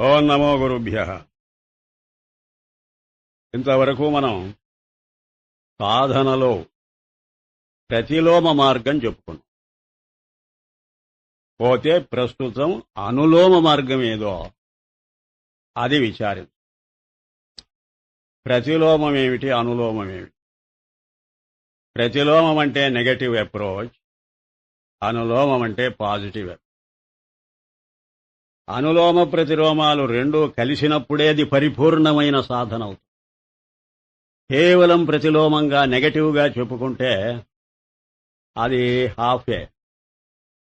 ఓం నమో గురుభ్యః. ఇంతవరకు మనం సాధనలో ప్రతిలోమ మార్గం చెప్పుకున్నాం. పోతే ప్రస్తుతం అనులోమ మార్గం ఏదో అది విచారం. ప్రతిలోమం ఏమిటి, అనులోమం ఏమిటి? ప్రతిలోమం అంటే నెగటివ్ అప్రోచ్, అనులోమం అంటే పాజిటివ్ అప్రోచ్. అనులోమ ప్రతిలోమాలు రెండూ కలిసినప్పుడే అది పరిపూర్ణమైన సాధన అవుతుంది. కేవలం ప్రతిలోమంగా నెగటివ్గా చెప్పుకుంటే అది హాఫే,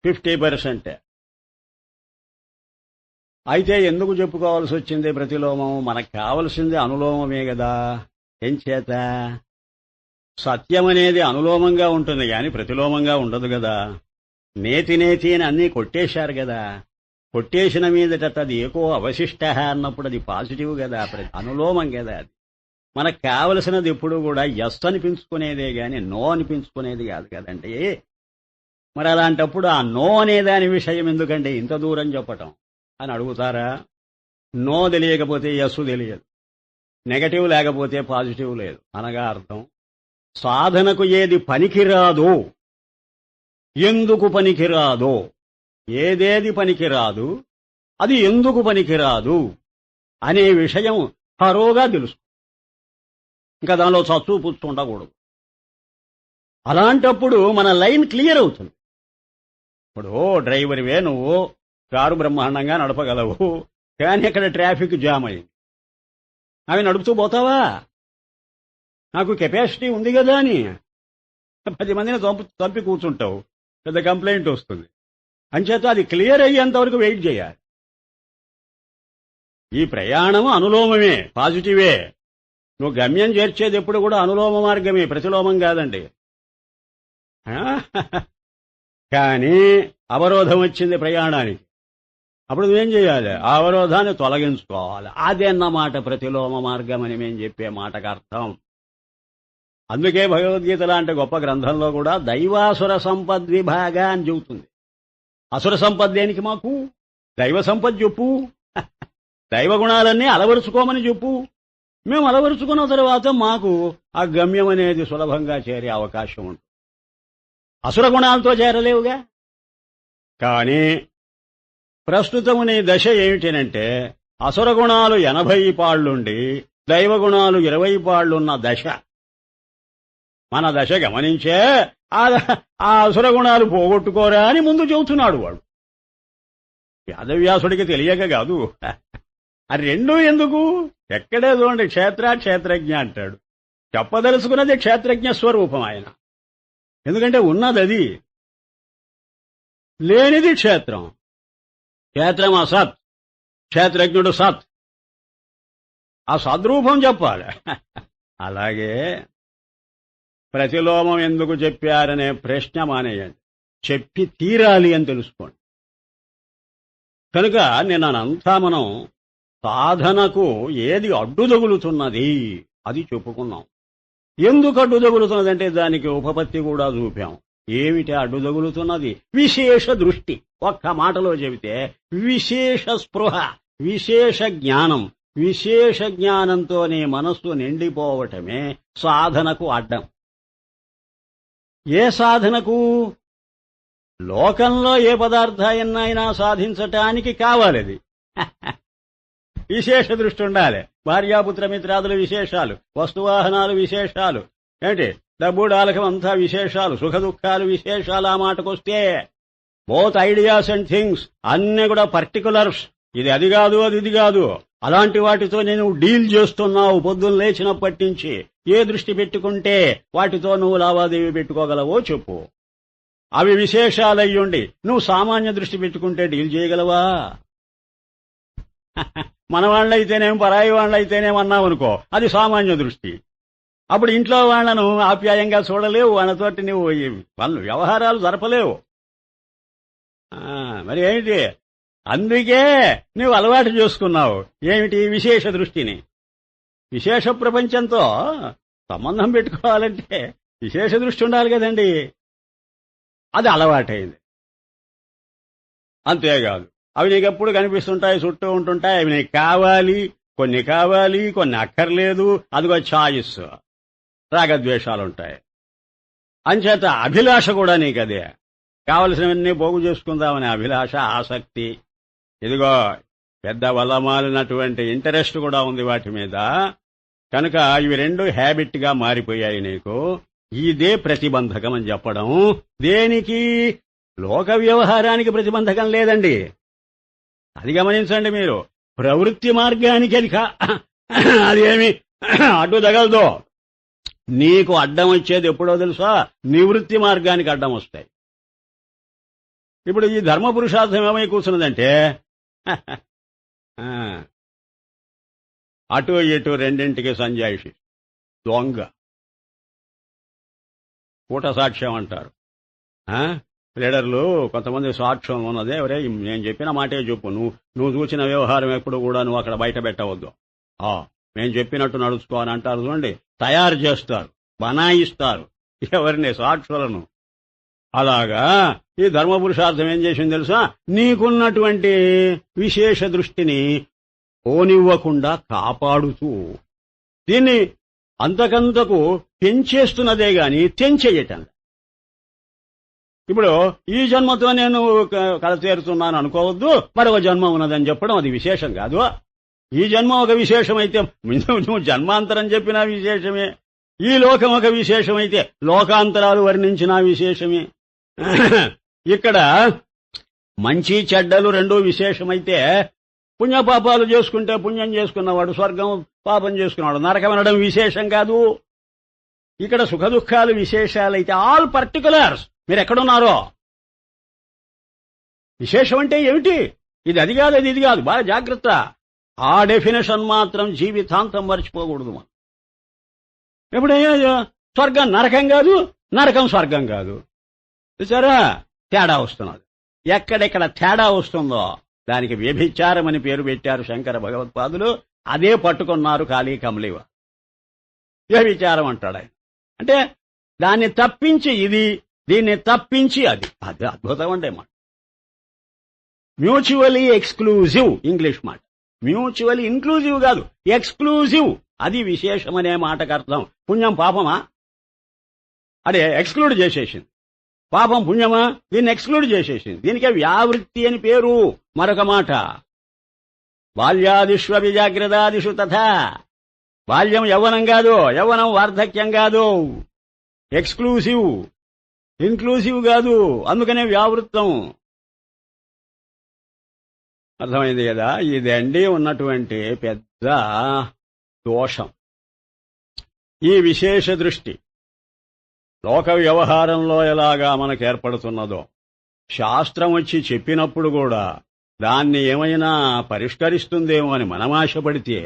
50%. అయితే ఎందుకు చెప్పుకోవాల్సి వచ్చింది ప్రతిలోమం? మనకు కావలసింది అనులోమమే కదా. ఏం చేత? సత్యం అనేది అనులోమంగా ఉంటుంది కానీ ప్రతిలోమంగా ఉండదు కదా. నేతి నేతి అని అన్నీ కొట్టేశారు కదా. కొట్టేసిన మీదట అది ఏకో అవశిష్ట అన్నప్పుడు అది పాజిటివ్ కదా, అనులోమం కదా. అది మనకు కావలసినది ఎప్పుడు కూడా ఎస్ అనిపించుకునేదే గాని నో అనిపించుకునేది కాదు కదండి. మరి అలాంటప్పుడు ఆ నో అనే దాని విషయం ఎందుకంటే ఇంత దూరం చెప్పటం అని అడుగుతారా? నో తెలియకపోతే ఎస్ తెలియదు, నెగటివ్ లేకపోతే పాజిటివ్ లేదు. అనగా అర్థం, సాధనకు ఏది పనికిరాదో, ఎందుకు పనికిరాదో, ఏదేది పనికిరాదు, అది ఎందుకు పనికిరాదు అనే విషయం హరోగా తెలుసు. ఇంకా దానిలో చచ్చు పుచ్చు ఉండకూడదు. అలాంటప్పుడు మన లైన్ క్లియర్ అవుతుంది. ఇప్పుడు డ్రైవర్వే, నువ్వు కారు బ్రహ్మాండంగా నడపగలవు, కానీ ఇక్కడ ట్రాఫిక్ జామ్ అయింది. అవి నడుపుతూ పోతావా? నాకు కెపాసిటీ ఉంది కదా అని 10 మందిని చంపి కూర్చుంటావు, పెద్ద కంప్లైంట్ వస్తుంది. అంచేత అది క్లియర్ అయ్యేంత వరకు వెయిట్ చేయాలి. ఈ ప్రయాణం అనులోమమే, పాజిటివే. నువ్వు గమ్యం చేర్చేది ఎప్పుడు కూడా అనులోమ మార్గమే, ప్రతిలోమం కాదండి. కానీ అవరోధం వచ్చింది ప్రయాణానికి, అప్పుడు నువ్వేం చేయాలి? ఆ అవరోధాన్ని తొలగించుకోవాలి. అదన్నమాట ప్రతిలోమ మార్గం అని మేము చెప్పే మాటకు అర్థం. అందుకే భగవద్గీత లాంటి గొప్ప గ్రంథంలో కూడా దైవాసుర సంపద్విభాగ అని చెబుతుంది. అసుర సంపద దేనికి మాకు? దైవ సంపద చెప్పు, దైవ గుణాలన్నీ అలవరుచుకోమని చెప్పు. మేము అలవరుచుకున్న తర్వాత మాకు ఆ గమ్యం అనేది సులభంగా చేరే అవకాశం ఉంటుంది. అసుర గుణాలతో చేరలేవుగా. కానీ ప్రస్తుతం నీ దశ ఏమిటనంటే అసుర గుణాలు 80 పాళ్లుండి దైవ గుణాలు 20 పాళ్లున్న దశ. మన దశ గమనించే ఆ అసుర గుణాలు పోగొట్టుకోరా అని ముందు చెబుతున్నాడు వాడు. వేదవ్యాసుడికి తెలియక కాదు. ఆ రెండూ ఎందుకు? ఎక్కడే చూడండి క్షేత్రజ్ఞ అంటాడు. చెప్పదలుచుకున్నది క్షేత్రజ్ఞ స్వరూపం ఆయన. ఎందుకంటే ఉన్నది అది, లేనిది క్షేత్రం. క్షేత్రం అసత్, క్షేత్రజ్ఞుడు సత్. ఆ సద్రూపం చెప్పాలి. అలాగే ప్రతిలోమం ఎందుకు చెప్పారనే ప్రశ్న మానేయండి, చెప్పి తీరాలి అని తెలుసుకోండి. కనుక నిన్నంతా మనం సాధనకు ఏది అడ్డు తగులుతున్నది అది చెప్పుకున్నాం. ఎందుకు అడ్డు తగులుతున్నదంటే దానికి ఉపపత్తి కూడా చూపాం. ఏమిటి అడ్డు తగులుతున్నది? విశేష దృష్టి. ఒక్క మాటలో చెబితే విశేష స్పృహ, విశేష జ్ఞానం. విశేష జ్ఞానంతో నీ మనస్సు నిండిపోవటమే సాధనకు అడ్డం. ఏ సాధనకు? లోకంలో ఏ పదార్థాన్నైనా సాధించటానికి కావాలది విశేష దృష్టి ఉండాలి. భార్యాపుత్ర మిత్రాదుల విశేషాలు, వస్తువాహనాలు విశేషాలు, ఏంటి డబ్బు డాలకం అంతా విశేషాలు, సుఖ దుఃఖాలు విశేషాలు. ఆ మాటకొస్తే బోత్ ఐడియాస్ అండ్ థింగ్స్ అన్నీ కూడా పర్టికులర్స్. ఇది అది కాదు, అది ఇది కాదు. అలాంటి వాటితో నేను డీల్ చేస్తున్నావు. పొద్దున్న లేచినప్పటి నుంచి ఏ దృష్టి పెట్టుకుంటే వాటితో నువ్వు లావాదేవీ పెట్టుకోగలవో చెప్పు. అవి విశేషాలయ్యుండి నువ్వు సామాన్య దృష్టి పెట్టుకుంటే డీల్ చేయగలవా? మన వాళ్ళైతేనేం పరాయి వాళ్ళైతేనేమన్నావనుకో, అది సామాన్య దృష్టి. అప్పుడు ఇంట్లో వాళ్లను ఆప్యాయంగా చూడలేవు, వాళ్ళతోటి నువ్వు వాళ్ళు వ్యవహారాలు జరపలేవు. మరి ఏమిటి? అందుకే నువ్వు అలవాటు చేసుకున్నావు ఏమిటి? విశేష దృష్టిని. విశేష ప్రపంచంతో సంబంధం పెట్టుకోవాలంటే విశేష దృష్టి ఉండాలి కదండి. అది అలవాటైంది. అంతేకాదు, అవి నీకు ఎప్పుడు కనిపిస్తుంటాయి, చుట్టూ ఉంటుంటాయి. అవి నీకు కావాలి, కొన్ని అక్కర్లేదు. అదిగో ఛాయిస్. రాగద్వేషాలుంటాయి. అంచేత అభిలాష కూడా నీకదే. కావలసినవన్నీ పోగు చేసుకుందామనే అభిలాష, ఆసక్తి. ఇదిగో పెద్ద వల్లమాలినటువంటి ఇంటరెస్ట్ కూడా ఉంది వాటి మీద. కనుక ఇవి రెండు హ్యాబిట్ గా మారిపోయాయి నీకు. ఇదే ప్రతిబంధకం అని చెప్పడం. దేనికి? లోక వ్యవహారానికి ప్రతిబంధకం లేదండి. అది గమనించండి మీరు. ప్రవృత్తి మార్గానికి అదేమి అడ్డు తగలదో. నీకు అడ్డం వచ్చేది ఎప్పుడో తెలుసా? నివృత్తి మార్గానికి అడ్డం వస్తాయి. ఇప్పుడు ఈ ధర్మ పురుషార్థం ఏమై కూర్చున్నదంటే అటు ఇటు రెండింటికి సంజాయిషి, దొంగ, కూట సాక్ష్యం అంటారు. లీడర్లు కొంతమంది సాక్ష్యం ఉన్నదే, ఎవరే నేను చెప్పిన మాటే చెప్పు, నువ్వు చూసిన వ్యవహారం ఎప్పుడు కూడా నువ్వు అక్కడ బయట పెట్టవద్దు, నేను చెప్పినట్టు నడుచుకో అని అంటారు. చూడండి, తయారు చేస్తారు, బనాయిస్తారు ఎవరిని? సాక్షులను. అలాగా ఈ ధర్మపురుషార్థం ఏం చేసింది తెలుసా? నీకున్నటువంటి విశేష దృష్టిని పోనివ్వకుండా కాపాడుతూ దీన్ని అంతకంతకు పెంచేస్తున్నదే గాని తెంచేయటం. ఇప్పుడు ఈ జన్మతో నేను కలచేరుతున్నాను అనుకోవద్దు, మరొక జన్మ ఉన్నదని చెప్పడం అది విశేషం కాదు. ఈ జన్మ ఒక విశేషమైతే నువ్వు జన్మాంతరం చెప్పినా విశేషమే. ఈ లోకం ఒక విశేషమైతే లోకాంతరాలు వర్ణించినా విశేషమే. ఇక్కడ మంచి చెడ్డలు రెండూ విశేషమైతే పుణ్యపాపాలు చేసుకుంటే పుణ్యం చేసుకున్నవాడు స్వర్గం, పాపం చేసుకున్నవాడు నరకం అనడం విశేషం కాదు. ఇక్కడ సుఖదుఖాలు విశేషాలైతే ఆల్ పర్టికులర్స్. మీరు ఎక్కడున్నారో విశేషం అంటే ఏమిటి? ఇది అది కాదు, అది ఇది కాదు. బాగా జాగ్రత్త. ఆ డెఫినేషన్ మాత్రం జీవితాంతం మర్చిపోకూడదు. మనం ఎప్పుడైనా స్వర్గం నరకం కాదు, నరకం స్వర్గం కాదు. చూసారా తేడా వస్తున్నది. ఎక్కడెక్కడ తేడా వస్తుందో దానికి వ్యభిచారం అని పేరు పెట్టారు శంకర భగవత్పాదులు. అదే పట్టుకున్నారు కాళీ కమలివ. వ్యభిచారం అంటాడు ఆయన. అంటే దాన్ని తప్పించి ఇది, దీన్ని తప్పించి అది. అది అద్భుతం అంటే మాట. మ్యూచువలీ ఎక్స్క్లూజివ్ ఇంగ్లీష్ మాట. మ్యూచువల్లీ ఇన్క్లూజివ్ కాదు, ఎక్స్క్లూజివ్. అది విశేషమనే మాటకు అర్థం. పుణ్యం పాపమా? అదే ఎక్స్క్లూడ్ చేసేసింది. పాపం పుణ్యమా? దీన్ని ఎక్స్క్లూడ్ చేసేసింది. దీనికే వ్యావృత్తి అని పేరు. మరొక మాట, బాల్యాదిష్వపి జాగ్రత్తాదిషు తథా. బాల్యం యవ్వనం కాదు, యవ్వనం వార్ధక్యం కాదు. ఎక్స్క్లూసివ్, ఇన్క్లూసివ్ కాదు. అందుకనే వ్యావృత్తం. అర్థమైంది కదా? ఇదండి ఉన్నటువంటి పెద్ద దోషం. ఈ విశేష దృష్టి లోక వ్యవహారంలో ఎలాగా మనకు ఏర్పడుతున్నదో, శాస్త్రం వచ్చి చెప్పినప్పుడు కూడా దాన్ని ఏమైనా పరిష్కరిస్తుందేమో అని మనం ఆశపడితే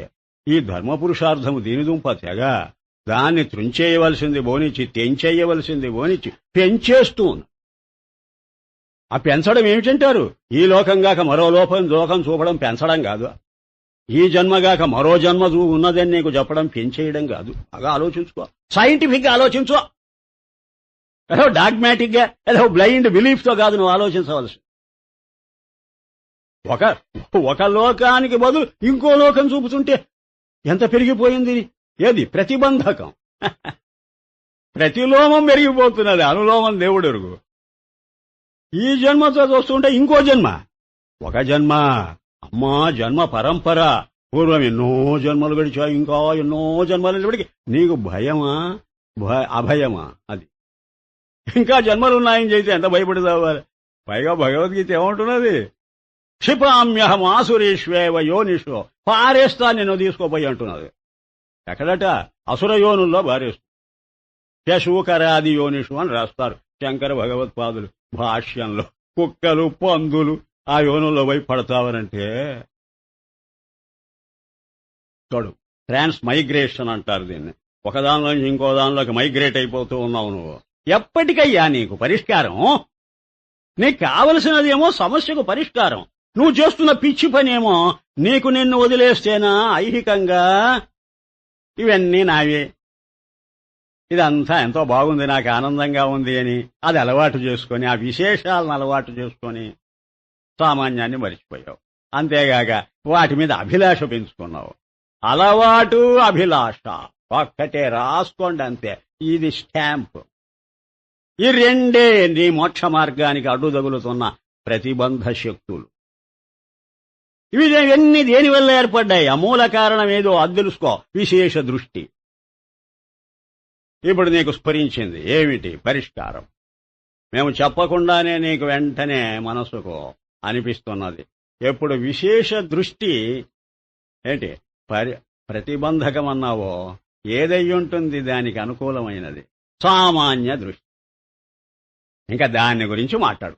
ఈ ధర్మపురుషార్థము దీనిదుంప తెగ దాన్ని త్రుంచేయవలసింది బోనిచ్చి, తెంచేయవలసింది బోనిచ్చి పెంచేస్తూ ఉంది. ఆ పెంచడం ఏమిటంటారు? ఈ లోకంగాక మరో లోకం చూపడం పెంచడం కాదు. ఈ జన్మగాక మరో జన్మ ఉన్నదని నీకు చెప్పడం పెంచేయడం కాదు. బాగా ఆలోచించుకో, సైంటిఫిక్ గా ఆలోచించుకో. ఏదో డాగ్మాటిక్ గా, ఏదో బ్లైండ్ బిలీఫ్ తో కాదు నువ్వు ఆలోచించవలసి. ఒక లోకానికి బదులు ఇంకో లోకం చూపుతుంటే ఎంత పెరిగిపోయింది. ఏది? ప్రతిబంధకం. ప్రతిలోమం పెరిగిపోతున్నది, అనులోమం దేవుడెరుగు. ఈ జన్మతో చూస్తుంటే ఇంకో జన్మ, ఒక జన్మ. అమ్మా జన్మ పరంపర. పూర్వం ఎన్నో జన్మలు గడిచాయి, ఇంకా ఎన్నో జన్మలు వెళ్ళిపడికి నీకు భయమా అభయమా? అది ఇంకా జన్మలున్నాయని చేస్తే ఎంత భయపడిదావాలి. పైగా భగవద్గీత ఏమంటున్నది? క్షిపామ్యహం ఆసురేష్వేవ యోనిషో. పారేస్తా నిన్ను తీసుకోపోయి అంటున్నది. ఎక్కడట? అసుర యోనుల్లో పారేస్తూ. శశూకరాది యోనిషు అని రాస్తారు శంకర భగవత్పాదులు భాష్యంలో. కుక్కలు, పందులు ఆ యోనుల్లో పోయి పడతావనంటే చూడు, ట్రాన్స్ మైగ్రేషన్ అంటారు దీన్ని. ఒకదానిలోంచి ఇంకో దానిలోకి మైగ్రేట్ అయిపోతూ ఉన్నావు నువ్వు. ఎప్పటికయ్యా నీకు పరిష్కారం? నీకు కావలసినదేమో సమస్యకు పరిష్కారం. నువ్వు చేస్తున్న పిచ్చి పనేమో నీకు నిన్ను వదిలేస్తేనా ఐహికంగా ఇవన్నీ నావే, ఇదంతా ఎంతో బాగుంది, నాకు ఆనందంగా ఉంది అని అది అలవాటు చేసుకొని, ఆ విశేషాలను అలవాటు చేసుకొని సామాన్యాన్ని మరిచిపోయావు. అంతేగాక వాటి మీద అభిలాష పెంచుకున్నావు. అలవాటు అభిలాష ఒక్కటే రాసుకోండి అంతే. ఇది స్టాంప్. ఈ రెండే నీ మోక్ష మార్గానికి అడ్డుదగులుతున్న ప్రతిబంధ శక్తులు. ఇవన్నీ దేనివల్ల ఏర్పడ్డాయి? అమూల కారణం ఏదో అది తెలుసుకో. విశేష దృష్టి. ఇప్పుడు నీకు స్ఫురించింది ఏమిటి పరిష్కారం? మేము చెప్పకుండానే నీకు వెంటనే మనసుకు అనిపిస్తున్నది. ఎప్పుడు విశేష దృష్టి ఏంటి ప్రతిబంధకమన్నావో ఏదయ్యుంటుంది దానికి అనుకూలమైనది? సామాన్య దృష్టి. ఇంకా దాని గురించి మాట్లాడు.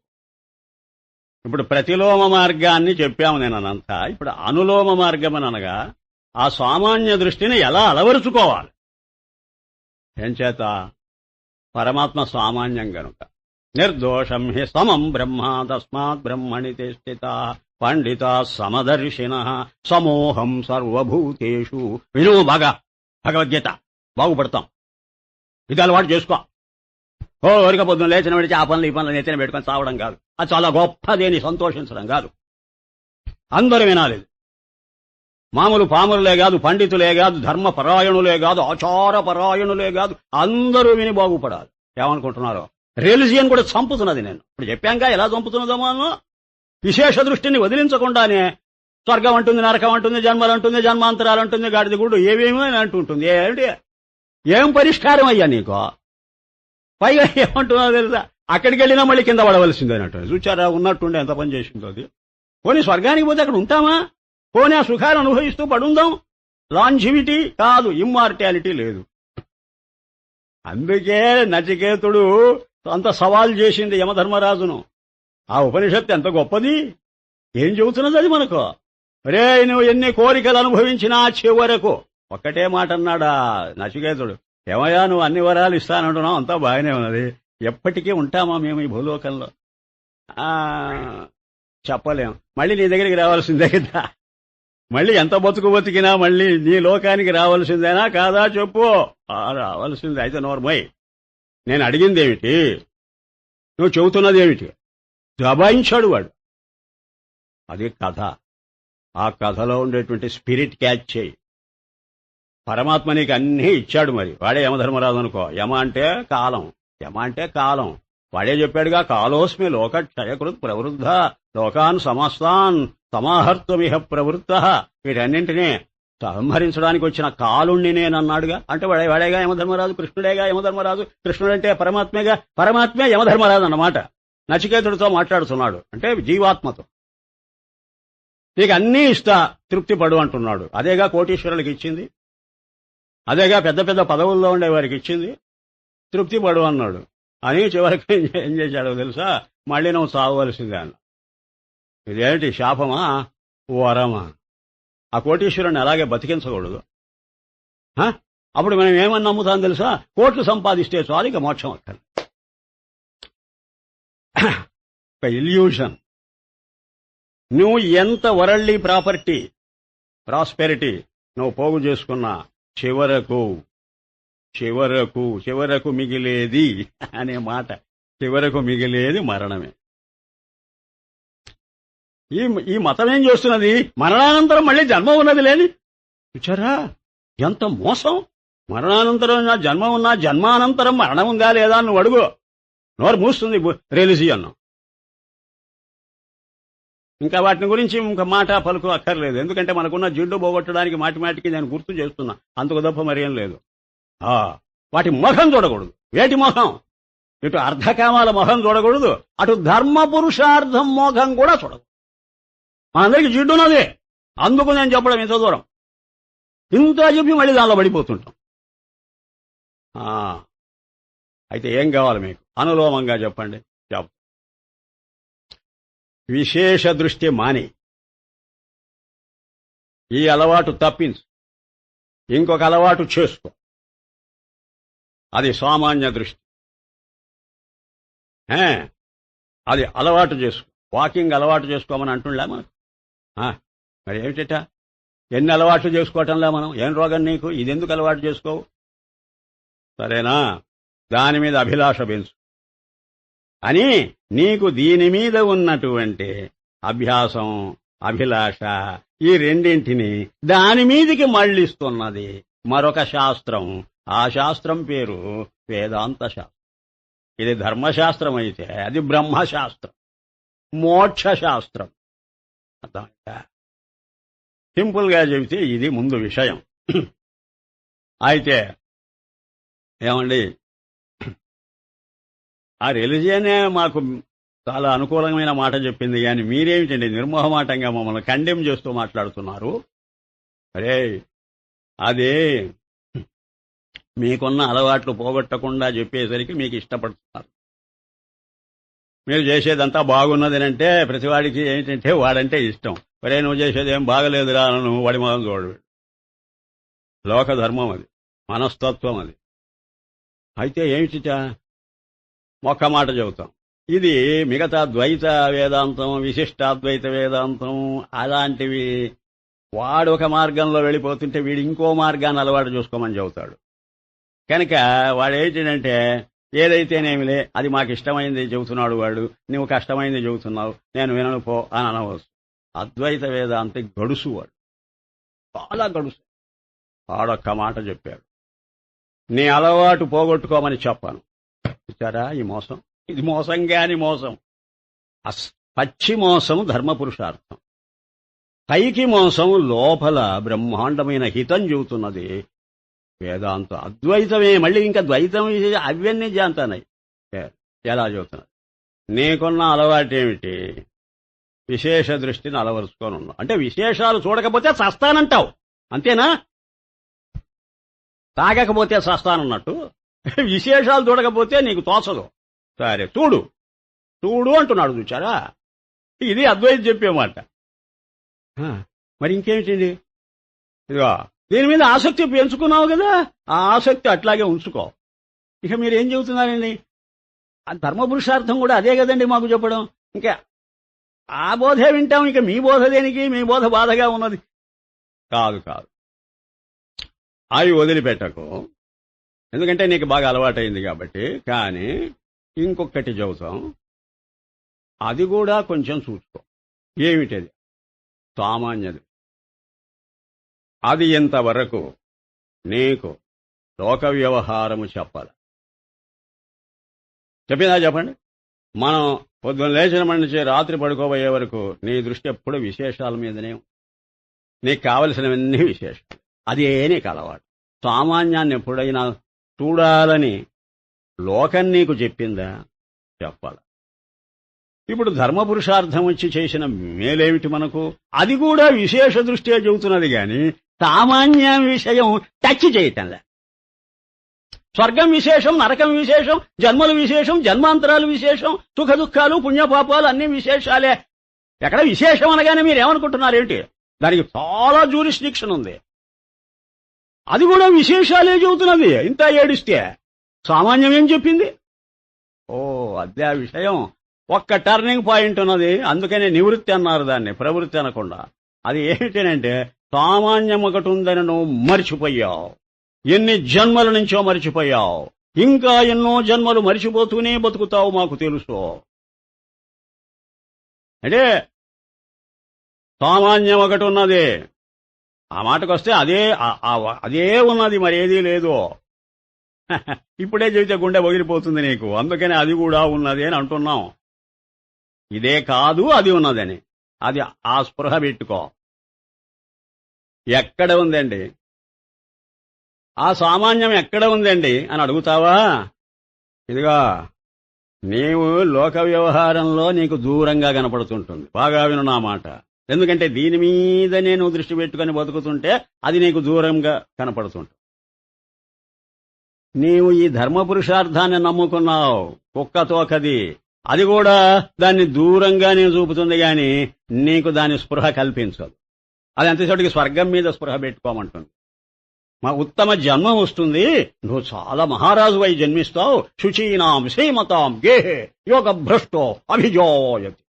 ఇప్పుడు ప్రతిలోమ మార్గాన్ని చెప్పాము నేనంతా. ఇప్పుడు అనులోమ మార్గం అని అనగా ఆ సామాన్య దృష్టిని ఎలా అలవరుచుకోవాలి? ఎంచేత పరమాత్మ సామాన్యం గనుక. నిర్దోషం హి సమం బ్రహ్మ తస్మాత్ బ్రహ్మణి స్థితా పండితా సమదర్శిన సమోహం సర్వభూతేషు. విను బాగా భగవద్గీత, బాగుపడతాం. ఇది అలవాటు చేసుకో. ఎవరిక పొద్దున లేచిన విడిచి ఆ పనులు ఈ పనులు నెత్తిన పెట్టుకొని చావడం కాదు. అది చాలా గొప్పదేని సంతోషించడం కాదు. అందరూ వినాలి. మామూలు పాములే కాదు, పండితులే కాదు, ధర్మపరాయణులే కాదు, ఆచారపరాయణులే కాదు, అందరూ విని బాగుపడాలి. ఏమనుకుంటున్నారో? రిలిజియన్ కూడా చంపుతున్నది. నేను ఇప్పుడు చెప్పాక ఎలా చంపుతున్నదో మనం. విశేష దృష్టిని వదిలించకుండానే స్వర్గం అంటుంది, నరకం అంటుంది, జన్మలు అంటుంది, జన్మాంతరాలు అంటుంది, గాడిద గుడ్డు ఏవేమో అని అంటుంటుంది. ఏమిటి? ఏం పరిష్కారం అయ్యా నీకు? పైగా ఏమంటున్నావు తెలుసా? అక్కడికి వెళ్ళినా మళ్ళీ కింద పడవలసిందే అన్నట్టు. చూచారా ఉన్నట్టుండే ఎంత పని చేసిందో అది. పోనీ స్వర్గానికి పోతే అక్కడ ఉంటామా? పోనీ ఆ సుఖాలు అనుభవిస్తూ పడుందాం. లాంజివిటీ కాదు, ఇమ్మార్టాలిటీ లేదు. అందుకే నచికేతుడు అంత సవాల్ చేసింది యమధర్మరాజును. ఆ ఉపనిషత్తు ఎంత గొప్పది! ఏం చెబుతున్నది అది మనకు? రే, నువ్వు ఎన్ని కోరికలు అనుభవించినా చివరకు ఒక్కటే మాట అన్నాడా నచికేతుడు. ఏమయ్యా, నువ్వు అన్ని వరాలు ఇస్తానంటున్నావు, అంతా బాగానే ఉన్నది. ఎప్పటికీ ఉంటామా మేము ఈ భూలోకంలో? చెప్పలేం. మళ్ళీ నీ దగ్గరికి రావాల్సిందే కదా. మళ్ళీ ఎంత బతికినా మళ్ళీ నీ లోకానికి రావాల్సిందేనా కాదా చెప్పు. రావాల్సిందే. అయితే నోర్మై, నేను అడిగిందేమిటి, నువ్వు చెబుతున్నదేమిటి? దబాయించాడు వాడు. అది కథ. ఆ కథలో ఉండేటువంటి స్పిరిట్ క్యాచ్ చేయి. పరమాత్మ నీకు అన్నీ ఇచ్చాడు. మరి వాడే యమధర్మరాజు అనుకో. యమ అంటే కాలం, యమ అంటే కాలం. వాడే చెప్పాడుగా, కాలోస్మి లోక క్షయకృత్ ప్రవృద్ధ లోకాన్ సమస్తాన్ సమాహర్తుమిహ ప్రవృత్త. వీటన్నింటినీ సంహరించడానికి వచ్చిన కాలుణ్ణి నేనన్నాడుగా. అంటే వాడేగా యమధర్మరాజు, కృష్ణుడేగా యమధర్మరాజు. కృష్ణుడంటే పరమాత్మేగా, పరమాత్మే యమధర్మరాజు అన్నమాట. నచికేతుడితో మాట్లాడుతున్నాడు, అంటే జీవాత్మతో. నీకు అన్నీ ఇస్తా, తృప్తి పడు అంటున్నాడు. అదేగా కోటీశ్వరులకు ఇచ్చింది, అదేగా పెద్ద పెద్ద పదవుల్లో ఉండే వారికి ఇచ్చింది. తృప్తి పడు అన్నాడు. అని చివరికి ఏం చేశాడో తెలుసా? మళ్ళీ నువ్వు చావవలసిందే అన్న. ఇదేంటి శాపమా వరమా? ఆ కోటీశ్వరుని అలాగే బతికించకూడదు. అప్పుడు మనం ఏమని నమ్ముతాం తెలుసా? కోట్లు సంపాదిస్తే చాలు, ఇక మోక్షం అక్కడ. ఒక ఇల్యూషన్. నువ్వు ఎంత వరల్డ్లీ ప్రాస్పెరిటీ నువ్వు పోగు చేసుకున్నా చివరకు చివరకు చివరకు మిగిలేది అనే మాట, చివరకు మిగిలేది మరణమే. ఈ మతం ఏం చేస్తున్నది? మరణానంతరం మళ్ళీ జన్మ ఉన్నది లేని. చూచారా ఎంత మోసం! మరణానంతరం జన్మ ఉన్నా జన్మానంతరం మరణం ఉందా లేదా నువ్వు అడుగు. నోరు మూస్తుంది రిలిజియన్. ఇంకా వాటిని గురించి ఇంకా మాట పలుకు అక్కర్లేదు. ఎందుకంటే మనకున్న జిడ్డు పోగొట్టడానికి మాటికి నేను గుర్తు చేస్తున్నా, అంతకు తప్ప మరేం లేదు. వాటి మొహం చూడకూడదు. వేటి మొహం? ఇటు అర్ధకామాల మొహం చూడకూడదు, అటు ధర్మ పురుషార్థం మొహం కూడా చూడకూడదు. మనందరికీ జిడ్డున్నదే. అందుకు నేను చెప్పడం ఇంత దూరం. ఇంత చెప్పి మళ్ళీ దానిలో పడిపోతుంటాం. అయితే ఏం కావాలి మీకు? అనులోమంగా చెప్పండి. విశేష దృష్టి మాని ఈ అలవాటు తప్పించు, ఇంకొక అలవాటు చేసుకో. అది సామాన్య దృష్టి. అది అలవాటు చేసుకో. వాకింగ్ అలవాటు చేసుకోమని అంటుండలే మనకు. మరి ఏమిటట? ఎన్ని అలవాట్లు చేసుకోవటంలా మనం? ఏం రోగం నీకు? ఇదెందుకు అలవాటు చేసుకోవు? సరేనా? దాని మీద అభిలాష పెంచు అని నీకు దీని మీద ఉన్నటువంటి అభ్యాసం, అభిలాష ఈ రెండింటిని దాని మీదికి మళ్లిస్తున్నది మరొక శాస్త్రం. ఆ శాస్త్రం పేరు వేదాంత శాస్త్రం. ఇది ధర్మశాస్త్రం అయితే అది బ్రహ్మశాస్త్రం, మోక్షశాస్త్రం. సింపుల్ గా చెబితే ఇది ముందు విషయం. అయితే ఏమండి, ఆ రిలిజియనే మాకు చాలా అనుకూలమైన మాట చెప్పింది, కానీ మీరేమిటండి నిర్మోహమాటంగా మమ్మల్ని కండెమ్ చేస్తూ మాట్లాడుతున్నారు? అరే, అదే మీకున్న అలవాట్లు పోగొట్టకుండా చెప్పేసరికి మీకు ఇష్టపడుతున్నారు. మీరు చేసేదంతా బాగున్నదనంటే ప్రతివాడికి ఏంటంటే వాడంటే ఇష్టం. ఒరే, నువ్వు చేసేది ఏం బాగలేదురా నువ్వు వాడి మొదలు చూడు. లోకధర్మం అది, మనస్తత్వం అది. అయితే ఏమిటిటా ఒక్క మాట చెబుతాం. ఇది మిగతా ద్వైత వేదాంతం, విశిష్టాద్వైత వేదాంతం అలాంటివి వాడు ఒక మార్గంలో వెళ్ళిపోతుంటే వీడు ఇంకో మార్గాన్ని అలవాటు చూసుకోమని చెబుతాడు. కనుక వాడు ఏంటంటే ఏదైతేనేమిలే అది మాకు ఇష్టమైంది చెబుతున్నాడు వాడు, నువ్వు కష్టమైంది చెబుతున్నావు, నేను వినను పో అని అనవచ్చు. అద్వైత వేదాంతి గడుసు వాడు, చాలా గడుసు. వాడొక్క మాట చెప్పాడు, నీ అలవాటు పోగొట్టుకోమని చెప్పాను. చూచారా ఈ మోసం? ఇది మోసంగాని మోసం. పచ్చి మోసం ధర్మపురుషార్థం, పైకి మోసం లోపల బ్రహ్మాండమైన హితం చెబుతున్నది వేదాంతం. అద్వైతమే మళ్ళీ ఇంకా ద్వైతం అవన్నీ జాంతానాయి. ఎలా చెబుతున్నది? నీకున్న అలవాటేమిటి? విశేష దృష్టిని అలవరుచుకొని ఉన్నావు. అంటే విశేషాలు చూడకపోతే చస్తానంటావు, అంతేనా? తాగకపోతే చస్తానన్నట్టు విశేషాలు చూడకపోతే నీకు తోచదు. సరే చూడు చూడు అంటున్నాడు. చూచారా, ఇది అద్వైతం చెప్పేమాట. మరి ఇంకేమిటండి? ఇదిగో దీని మీద ఆసక్తి పెంచుకున్నావు కదా, ఆ ఆసక్తి అట్లాగే ఉంచుకో. ఇక మీరేం చెబుతున్నారండి? ఆ ధర్మపురుషార్థం కూడా అదే కదండి మాకు చెప్పడం. ఇంకా ఆ బోధే వింటాం, ఇక మీ బోధ దేనికి? మీ బోధ బాధగా ఉన్నది. కాదు కాదు, అవి వదిలిపెట్టకు, ఎందుకంటే నీకు బాగా అలవాటైంది కాబట్టి. కానీ ఇంకొకటి చెబుతాం, అది కూడా కొంచెం చూసుకో. ఏమిటది? సామాన్యది. అది ఎంతవరకు నీకు లోక వ్యవహారము చెప్పాలి. చెప్పిందా చెప్పండి? మనం పొద్దున లేచిన నుంచి రాత్రి పడుకోబోయే వరకు నీ దృష్టి ఎప్పుడు విశేషాల మీదనే, నీకు కావలసినవన్నీ విశేషాలు. అదే నీకు అలవాటు. సామాన్యాన్ని ఎప్పుడైనా చూడాలని లోకం నీకు చెప్పిందా? చెప్పాలి. ఇప్పుడు ధర్మపురుషార్థం వచ్చి చేసిన మేలేమిటి మనకు? అది కూడా విశేష దృష్ట్యా చెబుతున్నది గాని సామాన్య విషయం టచ్ చేయటంలే. స్వర్గం విశేషం, నరకం విశేషం, జన్మలు విశేషం, జన్మాంతరాలు విశేషం, సుఖ దుఃఖాలు పుణ్యపాపాలు అన్ని విశేషాలే. ఎక్కడ విశేషం అనగానే మీరేమనుకుంటున్నారేంటి? దానికి చాలా జ్యూరిస్డిక్షన్ ఉంది. అది కూడా విశేషాలే చెబుతున్నది. ఇంత ఏడిస్తే సామాన్యం ఏం చెప్పింది? ఓ అదే ఆ విషయం. ఒక్క టర్నింగ్ పాయింట్ ఉన్నది, అందుకనే నివృత్తి అన్నారు దాన్ని, ప్రవృత్తి అనకుండా. అది ఏమిటనంటే సామాన్యం ఒకటి ఉందని నువ్వు మర్చిపోయావు. ఎన్ని జన్మల నుంచో మర్చిపోయావు, ఇంకా ఎన్నో జన్మలు మర్చిపోతూనే బతుకుతావు, మాకు తెలుసు. అంటే సామాన్యం ఒకటి ఉన్నది, ఆ మాటకొస్తే అదే ఉన్నది, మరేదీ లేదు. ఇప్పుడే చెబితే గుండె పగిలిపోతుంది నీకు, అందుకని అది కూడా ఉన్నది అని అంటున్నాం. ఇదే కాదు అది ఉన్నదని, అది ఆ స్పృహ పెట్టుకో. ఎక్కడ ఉందండి ఆ సామాన్యం? ఎక్కడ ఉందండి అని అడుగుతావా? ఇదిగా నీవు లోక వ్యవహారంలో నీకు దూరంగా కనపడుతుంటుంది. బాగా విను నా మాట. ఎందుకంటే దీని మీదనే నువ్వు దృష్టి పెట్టుకుని బతుకుతుంటే అది నీకు దూరంగా కనపడుతుంటుంది. నీవు ఈ ధర్మపురుషార్థాన్ని నమ్ముకున్నావు, కుక్క తోకది. అది కూడా దాన్ని దూరంగానే చూపుతుంది గాని నీకు దాని స్పృహ కల్పించదు. అది ఎంతసేపటికి స్వర్గం మీద స్పృహ పెట్టుకోమంటుంది. మా ఉత్తమ జన్మం వస్తుంది, నువ్వు చాలా మహారాజు అయి జన్మిస్తావు. శుచీనాం శ్రీమతాం గేహే యోగ భ్రష్టో అభిజోయతి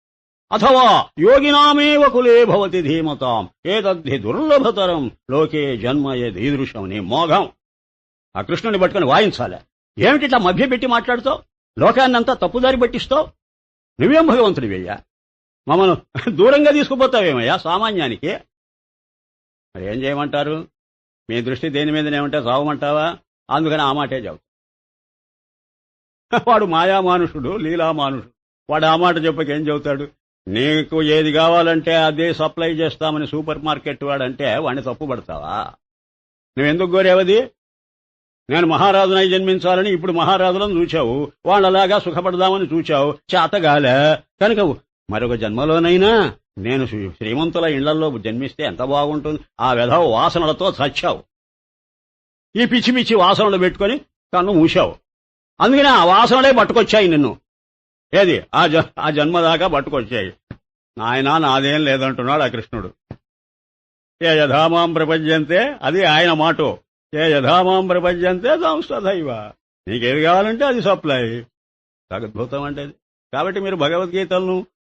అథవా యోగినామేవ కులే భవతి ధీమతాం ఏతద్ధి దుర్లభతరం లోకే జన్మయే దీదృశం. నీ మోఘం ఆ కృష్ణుని పట్టుకుని వాయించాలి. ఏమిటి ఇట్లా మభ్య పెట్టి మాట్లాడుతావు? లోకాన్నంతా తప్పుదారి పట్టిస్తావు. నువ్వేం భగవంతుడివయ్యా? మమ్మల్ని దూరంగా తీసుకుపోతావేమయ్యా సామాన్యానికి. మరి ఏం చేయమంటారు? మీ దృష్టి దేని మీదనేమంటే చావమంటావా? అందుకని ఆ మాటే చెబుతాడు. వాడు మాయామానుషుడు, లీలామానుషుడు. వాడు ఆ మాట చెప్పకేం చెబుతాడు? నీకు ఏది కావాలంటే అదే సప్లై చేస్తామని సూపర్ మార్కెట్ వాడంటే వాడిని తప్పు పడతావా? నువ్వెందుకు కోరేవది? నేను మహారాజునై జన్మించాలని ఇప్పుడు మహారాజులను చూచావు, వాళ్ళలాగా సుఖపడదామని చూచావు, చేతగాలే కనుక మరొక జన్మలోనైనా నేను శ్రీమంతుల ఇళ్లలో జన్మిస్తే ఎంత బాగుంటుంది. ఆ వెధవ వాసనలతో చచ్చావు, ఈ పిచ్చి పిచ్చి వాసనలు పెట్టుకుని కన్ను మూశావు. అందుకని ఆ వాసనలే పట్టుకొచ్చాయి నిన్ను. ఏది ఆ జన్మదాకా పట్టుకొచ్చాయి. నాయనా నాదేం లేదంటున్నాడు ఆ కృష్ణుడు. ఏ యథామాం ప్రపంచంతే, అది ఆయన మాట. ఏ యథామాం ప్రపంచంతే సంస్థదైవ. నీకేది కావాలంటే అది సప్లై. అద్భుతం అంటే అది. కాబట్టి మీరు భగవద్గీతలను,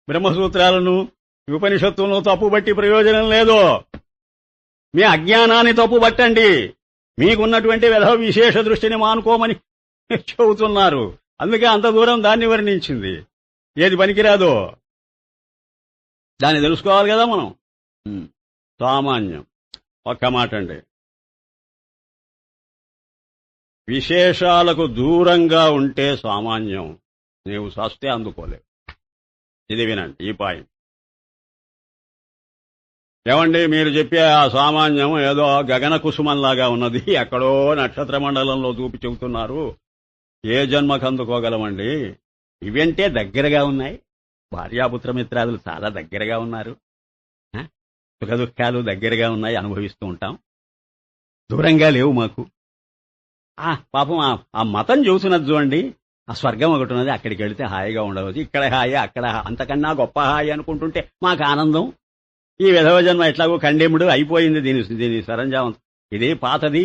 బ్రహ్మసూత్రాలను, ఉపనిషత్తులను తప్పుబట్టి ప్రయోజనం లేదు. మీ అజ్ఞానాన్ని తప్పుబట్టండి. మీకున్నటువంటి వెధవ విశేష దృష్టిని మానుకోమని చెబుతున్నారు. అందుకే అంత దూరం దాన్ని వర్ణించింది. ఏది పనికిరాదో దాన్ని తెలుసుకోవాలి కదా మనం. సామాన్యం ఒక్క మాట అండి. విశేషాలకు దూరంగా ఉంటే సామాన్యం. నీవు సస్తే అందుకోలేవు. ఇది వినండి ఈ పాయింట్. ఏమండి మీరు చెప్పే ఆ సామాన్యం ఏదో గగన కుసుమంలాగా ఉన్నది, ఎక్కడో నక్షత్ర మండలంలో చూపి చెబుతున్నారు. ఏ జన్మకు అందుకోగలమండి? ఇవంటే దగ్గరగా ఉన్నాయి. భార్యాపుత్రమిత్రాదులు చాలా దగ్గరగా ఉన్నారు. సుఖదుఖాలు దగ్గరగా ఉన్నాయి, అనుభవిస్తూ ఉంటాం. దూరంగా లేవు మాకు. పాపం ఆ మతం చెబుతున్నది చూడండి. ఆ స్వర్గం ఒకటి ఉన్నది, అక్కడికి వెళితే హాయిగా ఉండవచ్చు. ఇక్కడ హాయి, అక్కడ అంతకన్నా గొప్ప హాయి అనుకుంటుంటే మాకు ఆనందం. ఈ విధవ జన్మ ఎట్లాగో కండెముడు అయిపోయింది. దీని సరంజామం ఇది పాతది,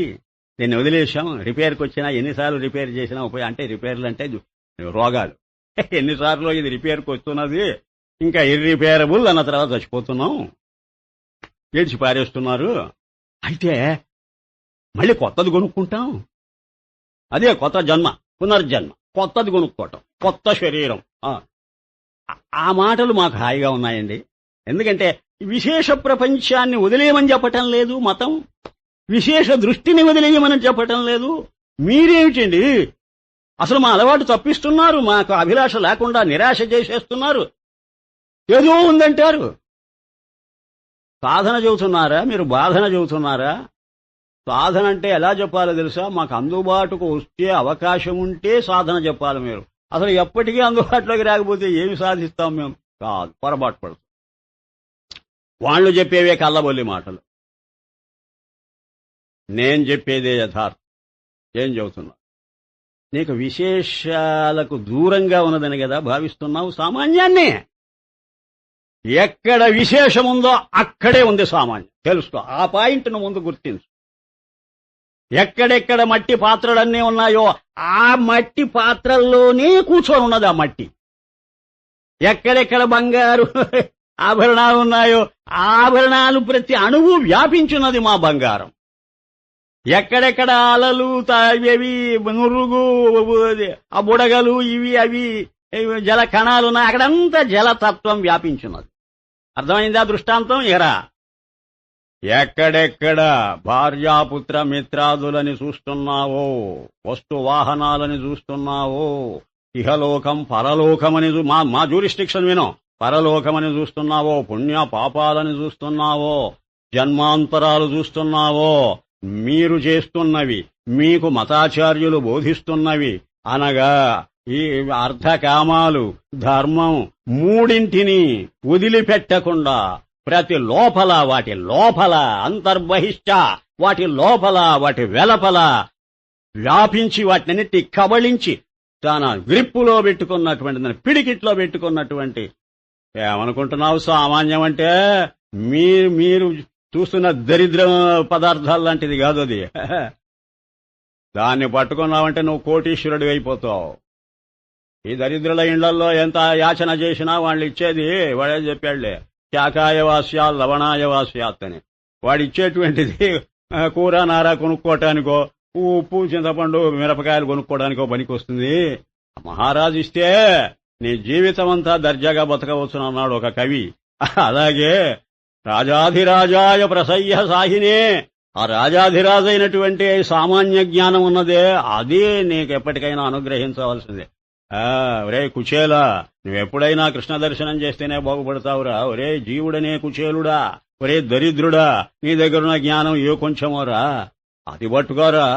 దీన్ని వదిలేశాం. రిపేర్కి వచ్చినా ఎన్నిసార్లు రిపేర్ చేసినా అంటే రిపేర్లు అంటే రోగాలు. ఎన్నిసార్లు ఇది రిపేర్కి వస్తున్నది, ఇంకా ఇర్రిపేరబుల్ అన్న తర్వాత చచ్చిపోతున్నాం, ఏడ్చి పారేస్తున్నారు. అయితే మళ్ళీ కొత్తది కొనుక్కుంటాం. అదే కొత్త జన్మ, పునర్జన్మ, కొత్తది కొనుక్కోవటం, కొత్త శరీరం. ఆ మాటలు మాకు హాయిగా ఉన్నాయండి. ఎందుకంటే విశేష ప్రపంచాన్ని వదిలేయమని చెప్పటం లేదు మతం, విశేష దృష్టిని వదిలేయమని చెప్పటం లేదు. మీరేమిటండి అసలు మా అలవాటు తప్పిస్తున్నారు, మాకు అభిలాష లేకుండా నిరాశ చేసేస్తున్నారు. ఏదో ఉందంటారు. సాధన చెబుతున్నారా మీరు? బాధన చెబుతున్నారా? సాధన అంటే ఎలా చెప్పాలో తెలుసా? మాకు అందుబాటుకు వచ్చే అవకాశం ఉంటే సాధన చెప్పాలి మీరు. అసలు ఎప్పటికీ అందుబాటులోకి రాకపోతే ఏమి సాధిస్తాం మేము? కాదు, పొరపాటు పడుతుంది. వాళ్ళు చెప్పేవే కళ్ళబొల్లి మాటలు, నేను చెప్పేదే యథార్థం. ఏం చెబుతున్నా? నీకు విశేషాలకు దూరంగా ఉన్నదని కదా భావిస్తున్నావు సామాన్యాన్ని. ఎక్కడ విశేషముందో అక్కడే ఉంది సామాన్యం. తెలుసుకో, ఆ పాయింట్ను ముందు గుర్తించు. ఎక్కడెక్కడ మట్టి పాత్రలన్నీ ఉన్నాయో ఆ మట్టి పాత్రల్లోనే కూర్చొని ఉన్నది ఆ మట్టి. ఎక్కడెక్కడ బంగారు ఆభరణాలు ఉన్నాయో ఆభరణాలు ప్రతి అణువు వ్యాపించున్నది మా బంగారం. ఎక్కడెక్కడ అలలు ఇవి నురుగు ఆ బుడగలు ఇవి అవి జల కణాలున్నాయి, అక్కడంతా జలతత్వం వ్యాపించున్నది. అర్థమైందా దృష్టాంతం? ఎరా ఎక్కడెక్కడ భార్యాపుత్ర మిత్రాదులని చూస్తున్నావో, వస్తు వాహనాలని చూస్తున్నావో, ఇహలోకం పరలోకమని మా జ్యూరిస్టిక్షన్ వినో, పరలోకమని చూస్తున్నావో, పుణ్య పాపాలని చూస్తున్నావో, జన్మాంతరాలు చూస్తున్నావో, మీరు చేస్తున్నవి, మీకు మతాచార్యులు బోధిస్తున్నవి అనగా ఈ అర్థకామాలు, ధర్మం మూడింటిని వదిలిపెట్టకుండా ప్రతి లోపల, వాటి లోపల అంతర్బహిష్ట, వాటి లోపల వాటి వెలపల వ్యాపించి వాటినన్నిటి కబళించి తన గ్రిప్పులో పెట్టుకున్నటువంటి, తన పిడికిట్లో పెట్టుకున్నటువంటి, ఏమనుకుంటున్నావు సామాన్యం అంటే? మీరు చూస్తున్న దరిద్ర పదార్థాలు లాంటిది కాదు అది. దాన్ని పట్టుకున్నావంటే నువ్వు కోటీశ్వరుడు అయిపోతావు. ఈ దరిద్రుల ఇళ్లలో ఎంత యాచన చేసినా వాళ్ళు ఇచ్చేది వాడే చెప్పాడులే, శాకాయవాస్యాత్ లవణాయవాస్యాత్ అని. వాడిచ్చేటువంటిది కూర నార కొనుక్కోవటానికో, ఉప్పు చింతపండు మిరపకాయలు కొనుక్కోవడానికో పనికి వస్తుంది. మహారాజు ఇస్తే నీ జీవితం అంతా దర్జాగా బతకవచ్చునన్నాడు ఒక కవి. అలాగే రాజాధిరాజాయ ప్రసయ్య సాహినే, ఆ రాజాధిరాజైనటువంటి సామాన్య జ్ఞానం ఉన్నదే అది నీకెప్పటికైనా అనుగ్రహించవలసిందే. ఒరే కుచేలా, నువ్వెప్పుడైనా కృష్ణ దర్శనం చేస్తేనే బాగుపడతావురా. ఒరే జీవుడనే కుచేలుడా, ఒరే దరిద్రుడా, నీ దగ్గరున్న జ్ఞానం ఏ కొంచెమోరా, అది పట్టుకోరా.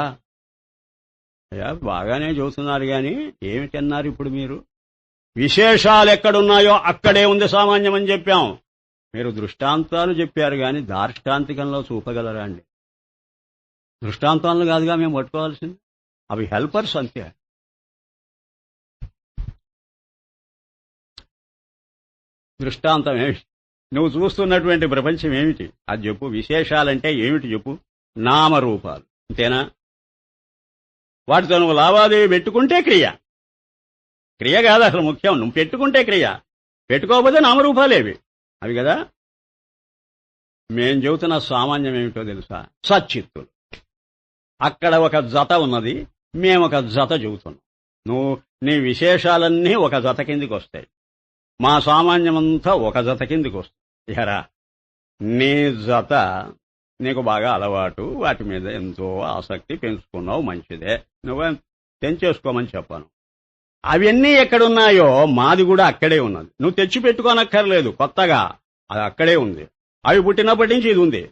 బాగానే చూస్తున్నారు గాని ఏమిటన్నారు ఇప్పుడు మీరు? విశేషాలు ఎక్కడున్నాయో అక్కడే ఉంది సామాన్యం అని చెప్పాం. మీరు దృష్టాంతాలు చెప్పారు గాని దార్ష్టాంతికంలో చూపగలరా అండి? దృష్టాంతాలను కాదుగా మేము పట్టుకోవాల్సింది, అవి హెల్పర్స్ అంతే. దృష్టాంతం ఏమిటి? నువ్వు చూస్తున్నటువంటి ప్రపంచం ఏమిటి అది చెప్పు. విశేషాలంటే ఏమిటి చెప్పు? నామరూపాలు, అంతేనా? వాటితో నువ్వు లావాదేవీ పెట్టుకుంటే క్రియ. క్రియ కాదు అసలు ముఖ్యం, నువ్వు పెట్టుకుంటే క్రియ, పెట్టుకోకపోతే నామరూపాలేవి అవి కదా. మేం చెబుతున్న సామాన్యం ఏమిటో తెలుసా? సచ్చిత్తులు. అక్కడ ఒక జత ఉన్నది, మేమొక జత చెబుతున్నాం. నువ్వు నీ విశేషాలన్నీ ఒక జత కిందికి వస్తాయి, మా సామాన్యమంతా ఒక జత కిందికి వస్తుంది. ఎరా నీ జత నీకు బాగా అలవాటు, వాటి మీద ఎంతో ఆసక్తి పెంచుకున్నావు, మంచిదే, నువ్వు తెంచేసుకోమని చెప్పాను. అవన్నీ ఎక్కడున్నాయో మాది కూడా అక్కడే ఉన్నది. నువ్వు తెచ్చి పెట్టుకోనక్కర్లేదు కొత్తగా, అది అక్కడే ఉంది. అవి పుట్టినప్పటి నుంచి ఇది ఉంది.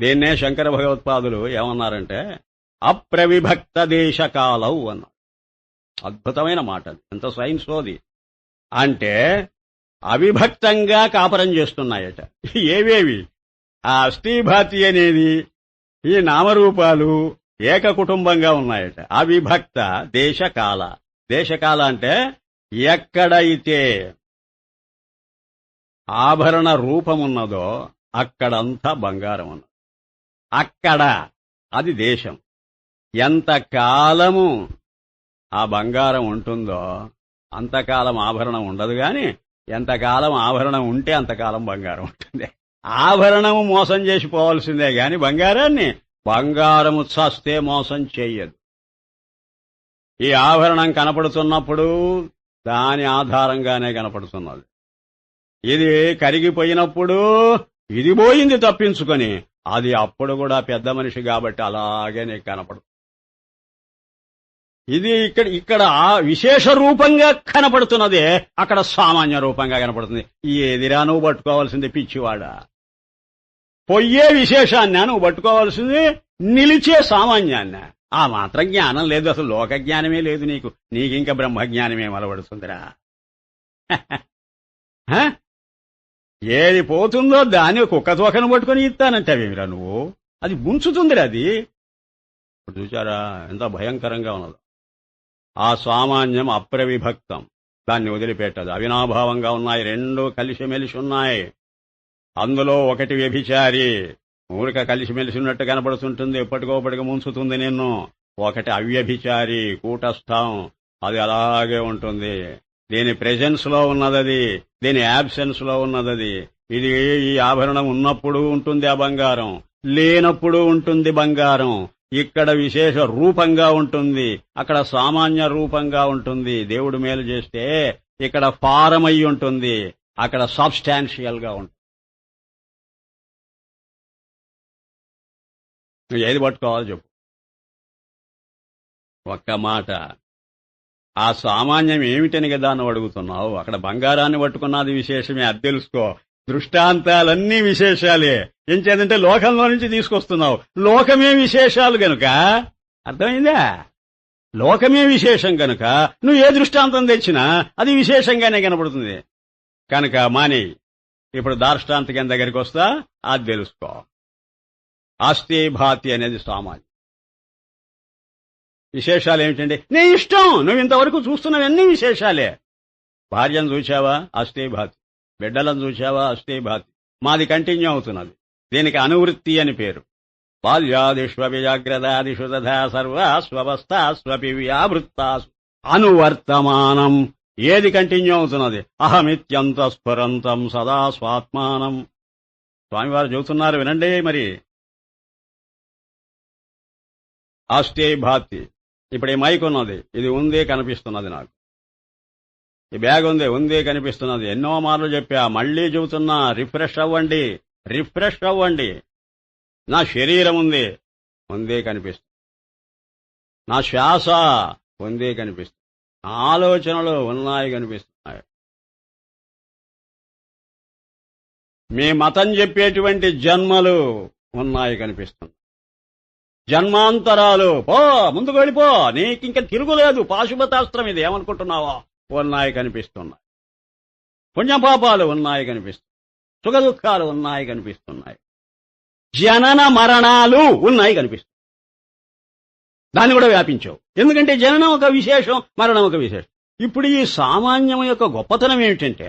దీన్నే శంకర భగవత్పాదులు ఏమన్నారంటే అప్రవిభక్త దేశకాలవు అన్నారు. అద్భుతమైన మాట అది, ఎంత సైన్స్ అది. అంటే అవిభక్తంగా కాపరం చేస్తున్నాయట. ఏవేవి? ఆ అస్థిభాతి అనేది, ఈ నామరూపాలు ఏక కుటుంబంగా ఉన్నాయట. అవిభక్త దేశకాల. దేశకాల అంటే ఎక్కడైతే ఆభరణ రూపమున్నదో అక్కడంతా బంగారం ఉన్నది. అక్కడ అది దేశం. ఎంతకాలము ఆ బంగారం ఉంటుందో అంతకాలం ఆభరణం ఉండదు గాని, ఎంతకాలం ఆభరణం ఉంటే అంతకాలం బంగారం ఉంటుంది. ఆభరణము మోసం చేసిపోవాల్సిందే గాని బంగారాన్ని బంగారము చస్తే మోసం చెయ్యదు. ఈ ఆభరణం కనపడుతున్నప్పుడు దాని ఆధారంగానే కనపడుతున్నది. ఇది కరిగిపోయినప్పుడు ఇది పోయింది తప్పించుకొని, అది అప్పుడు కూడా పెద్ద మనిషి కాబట్టి అలాగే నీకు కనపడుతుంది. ఇది ఇక్కడ విశేష రూపంగా కనపడుతున్నదే అక్కడ సామాన్య రూపంగా కనపడుతుంది. ఏదిరా నువ్వు పట్టుకోవాల్సింది పిచ్చివాడా? పొయ్యే విశేషాన్ని నువ్వు పట్టుకోవాల్సింది నిలిచే సామాన్యాన్న. ఆ మాత్రం జ్ఞానం లేదు, అసలు లోక జ్ఞానమే లేదు నీకు. నీకింక బ్రహ్మజ్ఞానమే అలవడుతుందిరా. ఏది పోతుందో దాన్ని కుక్క తోకను పట్టుకుని ఇస్తానంటావేమిరా నువ్వు? అది గుంచుతుందిరా అది. ఇప్పుడు చూచారా ఎంత భయంకరంగా ఉన్నదో. ఆ సామాన్యం అప్రవిభక్తం, దాన్ని వదిలిపెట్టదు. అవినాభావంగా ఉన్నాయి, రెండూ కలిసిమెలిసి ఉన్నాయి. అందులో ఒకటి వ్యభిచారి, ఊరిక కలిసిమెలిసి ఉన్నట్టు కనపడుతుంటుంది, ఎప్పటికోపటికి ముంచుతుంది నిన్ను. ఒకటి అవ్యభిచారి, కూటస్థం, అది అలాగే ఉంటుంది. దీని ప్రెజెన్స్ లో ఉన్నదది, దీని యాబ్సెన్స్ లో ఉన్నదది. ఇది ఈ ఆభరణం ఉన్నప్పుడు ఉంటుంది ఆ బంగారం, లేనప్పుడు ఉంటుంది బంగారం. ఇక్కడ విశేష రూపంగా ఉంటుంది, అక్కడ సామాన్య రూపంగా ఉంటుంది. దేవుడు మేలు చేస్తే ఇక్కడ ఫారమై ఉంటుంది, అక్కడ సబ్స్టాన్షియల్ గా ఉంటుంది. నువ్వు ఏది పట్టుకోవాలి చెప్పు? ఒక్క మాట, ఆ సామాన్యం ఏమిటని కదా నువ్వు అడుగుతున్నావు. అక్కడ బంగారాన్ని పట్టుకున్నది విశేషమే, అది తెలుసుకో. దృష్టాంతాలన్నీ విశేషాలే. ఏం చేద్దంటే లోకంలో నుంచి తీసుకొస్తున్నావు. లోకమే విశేషాలు గనుక, అర్థమైందా? లోకమే విశేషం గనుక నువ్వు ఏ దృష్టాంతం తెచ్చినా అది విశేషంగానే కనపడుతుంది. కనుక మానేయి. ఇప్పుడు దార్ష్టాంతికం దగ్గరికి వస్తా, అది తెలుసుకో. ఆస్తి భాతి అనేది సామాన్యం. విశేషాలు ఏమిటండి? నీ ఇష్టం, నువ్వు ఇంతవరకు చూస్తున్నవన్నీ విశేషాలే. భార్యను చూచావా? ఆస్తి భాతి. బిడ్డలను చూచావా? ఆస్తి భాతి. మాది కంటిన్యూ అవుతున్నది. దీనికి అనువృత్తి అని పేరు. బాల్యాదిష్వపి జాగ్రత్తాదిషు తథా సర్వాస్వవస్థాస్వపి వ్యావృత్తాసు అనువర్తమానం. ఏది కంటిన్యూ అవుతున్నది? అహమిత్యంతఃస్ఫురంతం సదా స్వాత్మానం. స్వామివారు చెబుతున్నారు, వినండి మరి. ఆస్తి భాతి ఇప్పుడు ఈ మైక్ ఉన్నది, ఇది ఉంది కనిపిస్తున్నది, నాకు ఈ బ్యాగ్ ఉంది కనిపిస్తున్నది. ఎన్నో మార్లు చెప్పా, మళ్లీ చెబుతున్నా, రిఫ్రెష్ అవ్వండి. నా శరీరం ఉంది కనిపిస్తుంది. నా శ్వాస ఉంది కనిపిస్తుంది. ఆలోచనలు ఉన్నాయి కనిపిస్తున్నాయి. మీ మతం చెప్పేటువంటి జన్మలు ఉన్నాయి కనిపిస్తుంది. జన్మాంతరాలు ముందుకు వెళ్ళిపో, నీకింక తిరుగులేదు, పాశుపతాస్త్రం ఇది, ఏమనుకుంటున్నావా, ఉన్నాయి కనిపిస్తున్నాయి. పుణ్యపాపాలు ఉన్నాయి కనిపిస్తున్నాయి. సుఖ దుఃఖాలు ఉన్నాయి కనిపిస్తున్నాయి. జనన మరణాలు ఉన్నాయి కనిపిస్తున్నాయి. దాన్ని కూడా వ్యాపించావు. ఎందుకంటే జననం ఒక విశేషం, మరణం ఒక విశేషం. ఇప్పుడు ఈ సామాన్యం యొక్క గొప్పతనం ఏమిటంటే,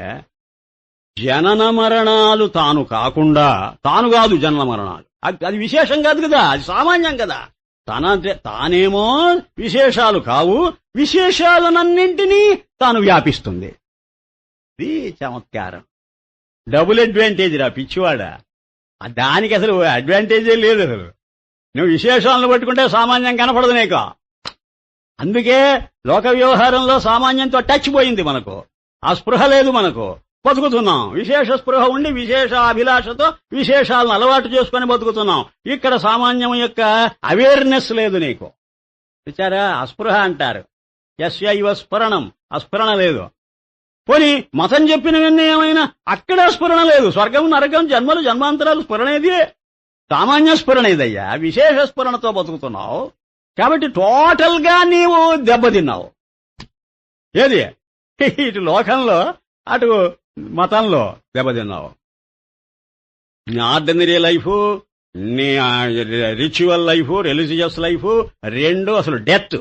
జనన మరణాలు తాను కాకుండా, తాను కాదు జనన మరణాలు, అది విశేషం కాదు కదా, అది సామాన్యం కదా. తానేమో విశేషాలు కావు, విశేషాలనన్నింటినీ తాను వ్యాపిస్తుంది. ఇది చమత్కారం. డబుల్ అడ్వాంటేజ్ రా పిచ్చివాడా. దానికి అసలు అడ్వాంటేజే లేదు. అసలు నువ్వు విశేషాలను పట్టుకుంటే సామాన్యం కనపడదు నీకు. అందుకే లోక వ్యవహారంలో సామాన్యంతో టచ్ పోయింది మనకు. ఆ స్పృహ లేదు మనకు. బతుకుతున్నాం విశేష స్పృహ ఉండి, విశేష అభిలాషతో విశేషాలను అలవాటు చేసుకుని బతుకుతున్నాం. ఇక్కడ సామాన్యం యొక్క అవేర్నెస్ లేదు నీకు. విచారా, అస్పృహ అంటారు. యస్యైవ స్ఫురణం, అస్ఫురణ లేదు. పోనీ మతం చెప్పినవన్నీ ఏమైనా అక్కడ స్ఫురణ లేదు. స్వర్గం నరకం జన్మలు జన్మాంతరాలు స్ఫురణేది, సామాన్య స్ఫురణ ఇదయ్యా. విశేష స్ఫురణతో బతుకుతున్నావు కాబట్టి టోటల్ గా నీవు దెబ్బతిన్నావు. ఏది ఇటు లోకంలో అటు మతంలో దెబ్బతిన్నావు. నీ ఆర్డినరీ లైఫ్, నీ రిచువల్ లైఫ్, రిలీజియస్ లైఫ్ రెండు అసలు డెత్.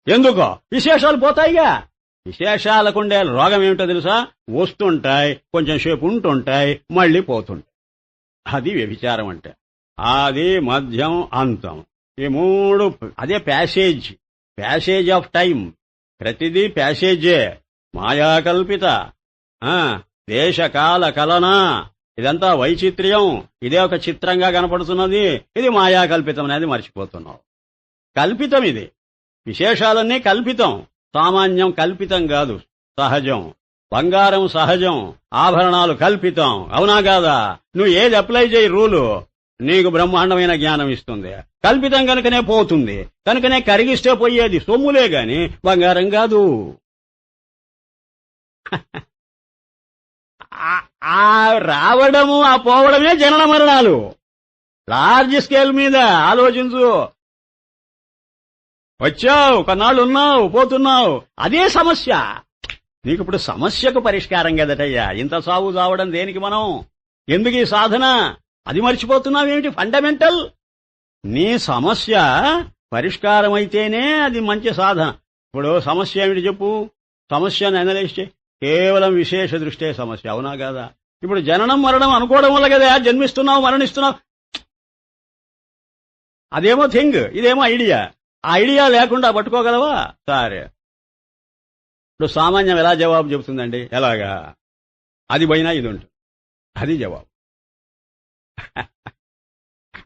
ఎందుకో విశేషాలు పోతాయిగా. విశేషాలకుండే రోగం ఏమిటో తెలుసా? వస్తుంటాయి, కొంచెం సేపు ఉంటుంటాయి, మళ్లీ పోతుంటాయి. అది వ్యభిచారం అంటే. ఆది మధ్యం అంతం, ఈ మూడు. అదే ప్యాసేజ్ ఆఫ్ టైం. ప్రతిదీ ప్యాసేజే. మాయాకల్పిత దేశకాల కలన, ఇదంతా వైచిత్ర్యం. ఇదే ఒక చిత్రంగా కనపడుతున్నది. ఇది మాయాకల్పితం అనేది మర్చిపోతున్నావు. కల్పితం ఇది. విశేషాలన్నీ కల్పితం. సామాన్యం కల్పితం కాదు, సహజం. బంగారం సహజం, ఆభరణాలు కల్పితం. అవునా కాదా? నువ్వు ఏది అప్లై చేయి రూలు, నీకు బ్రహ్మాండమైన జ్ఞానం ఇస్తుంది. కల్పితం కనుకనే పోతుంది, కనుకనే కరిగిస్తే పోయేది సొమ్ములే గాని బంగారం కాదు. ఆ రావడము ఆ పోవడమే జనన మరణాలు. లార్జ్ స్కేల్ మీద ఆలోచించు. వచ్చావు, కొన్నాళ్ళు ఉన్నావు, పోతున్నావు, అదే సమస్య. నీకు ఇప్పుడు సమస్యకు పరిష్కారం కదటయ్యా. ఇంత సాగు చావడం దేనికి? మనం ఎందుకు ఈ సాధన? అది మర్చిపోతున్నావేమిటి? ఫండమెంటల్. నీ సమస్య పరిష్కారం అయితేనే అది మంచి సాధన. ఇప్పుడు సమస్య ఏమిటి చెప్పు? సమస్యను అనలైజ్ చేయి. కేవలం విశేష దృష్టే సమస్య. అవునా కాదా? ఇప్పుడు జననం మరణం అనుకోవడం వల్ల కదా జన్మిస్తున్నావు, మరణిస్తున్నావు. అదేమో థింగ్, ఇదేమో ఐడియా. ఆ ఐడియా లేకుండా పట్టుకోగలవా? సరే, ఇప్పుడు సామాన్యం ఎలా జవాబు చెబుతుందండి? ఎలాగా? అది పోయినా ఇది ఉంటుంది. అది జవాబు.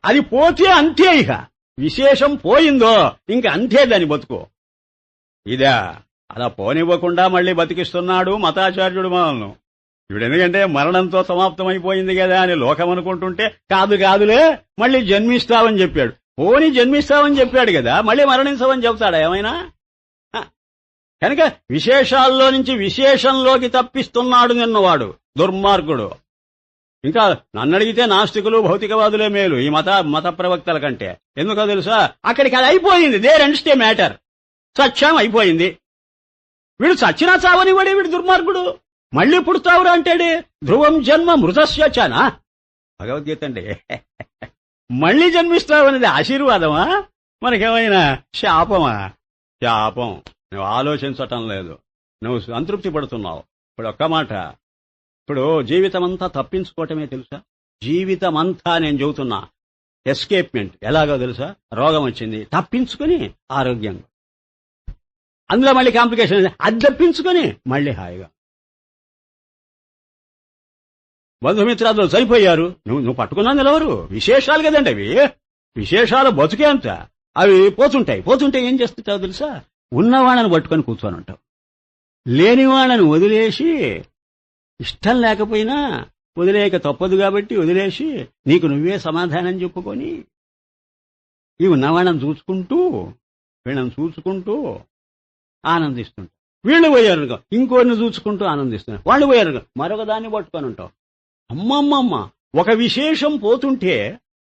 అది పోతే అంతే. ఇక విశేషం పోయిందో ఇంక అంతే దాని బతుకు. ఇదా అలా పోనివ్వకుండా మళ్లీ బతికిస్తున్నాడు మతాచార్యుడు మనల్ని. ఇప్పుడు ఎందుకంటే మరణంతో సమాప్తమైపోయింది కదా అని లోకం అనుకుంటుంటే, కాదులే మళ్లీ జన్మిస్తావని చెప్పాడు. పోని జన్మిస్తావని చెప్పాడు కదా, మళ్లీ మరణించవని చెబుతాడా ఏమైనా? కనుక విశేషాల్లో నుంచి విశేషంలోకి తప్పిస్తున్నాడు నిన్నవాడు దుర్మార్గుడు. ఇంకా నన్ను అడిగితే నాస్తికులు భౌతికవాదులే మేలు ఈ మత ప్రవక్తల కంటే. ఎందుకో తెలుసా? అక్కడికి అది అయిపోయింది. There ends the matter. Satyam అయిపోయింది. వీడు చచ్చినా చావని వాడే వీడు దుర్మార్గుడు. మళ్లీ పుడతావురా అంటాడే. ధ్రువం జన్మ మృతస్యచనా, భగవద్గీత అండి. మళ్లీ జన్మిస్తావనేది ఆశీర్వాదమా, మనకేమైనా శాపమా? శాపం. నువ్వు ఆలోచించటం లేదు, నువ్వు సంతృప్తి పడుతున్నావు. ఇప్పుడు ఒక్క మాట, ఇప్పుడు జీవితమంతా తప్పించుకోవటమే తెలుసా? జీవితమంతా నేను చెబుతున్నా ఎస్కేప్మెంట్. ఎలాగో తెలుసా? రోగం వచ్చింది, తప్పించుకుని ఆరోగ్యంగా, అందులో మళ్ళీ కాంప్లికేషన్, అది తప్పించుకుని మళ్ళీ హాయిగా. బంధుమిత్రాదులు చనిపోయారు, నువ్వు పట్టుకున్నా నిలవరు. విశేషాలు కదండి అవి. విశేషాలు బతుకే అంత. అవి పోతుంటే ఏం చేస్తుంటావు తెలుసా? ఉన్నవాళ్ళని పట్టుకొని కూర్చొని ఉంటావు. లేని వాళ్ళని వదిలేసి, ఇష్టం లేకపోయినా వదిలేక తప్పదు కాబట్టి వదిలేసి నీకు నువ్వే సమాధానం చెప్పుకొని ఈ ఉన్నవాళ్ళని చూసుకుంటూ వీళ్ళని చూసుకుంటూ ఆనందిస్తుంటావు. వీళ్ళు పోయారు ఇంకోరిని చూసుకుంటూ ఆనందిస్తున్నారు. వాళ్ళు పోయారు మరొక దాన్ని పట్టుకొని ఉంటావు. అమ్మమ్మమ్మ, ఒక విశేషం పోతుంటే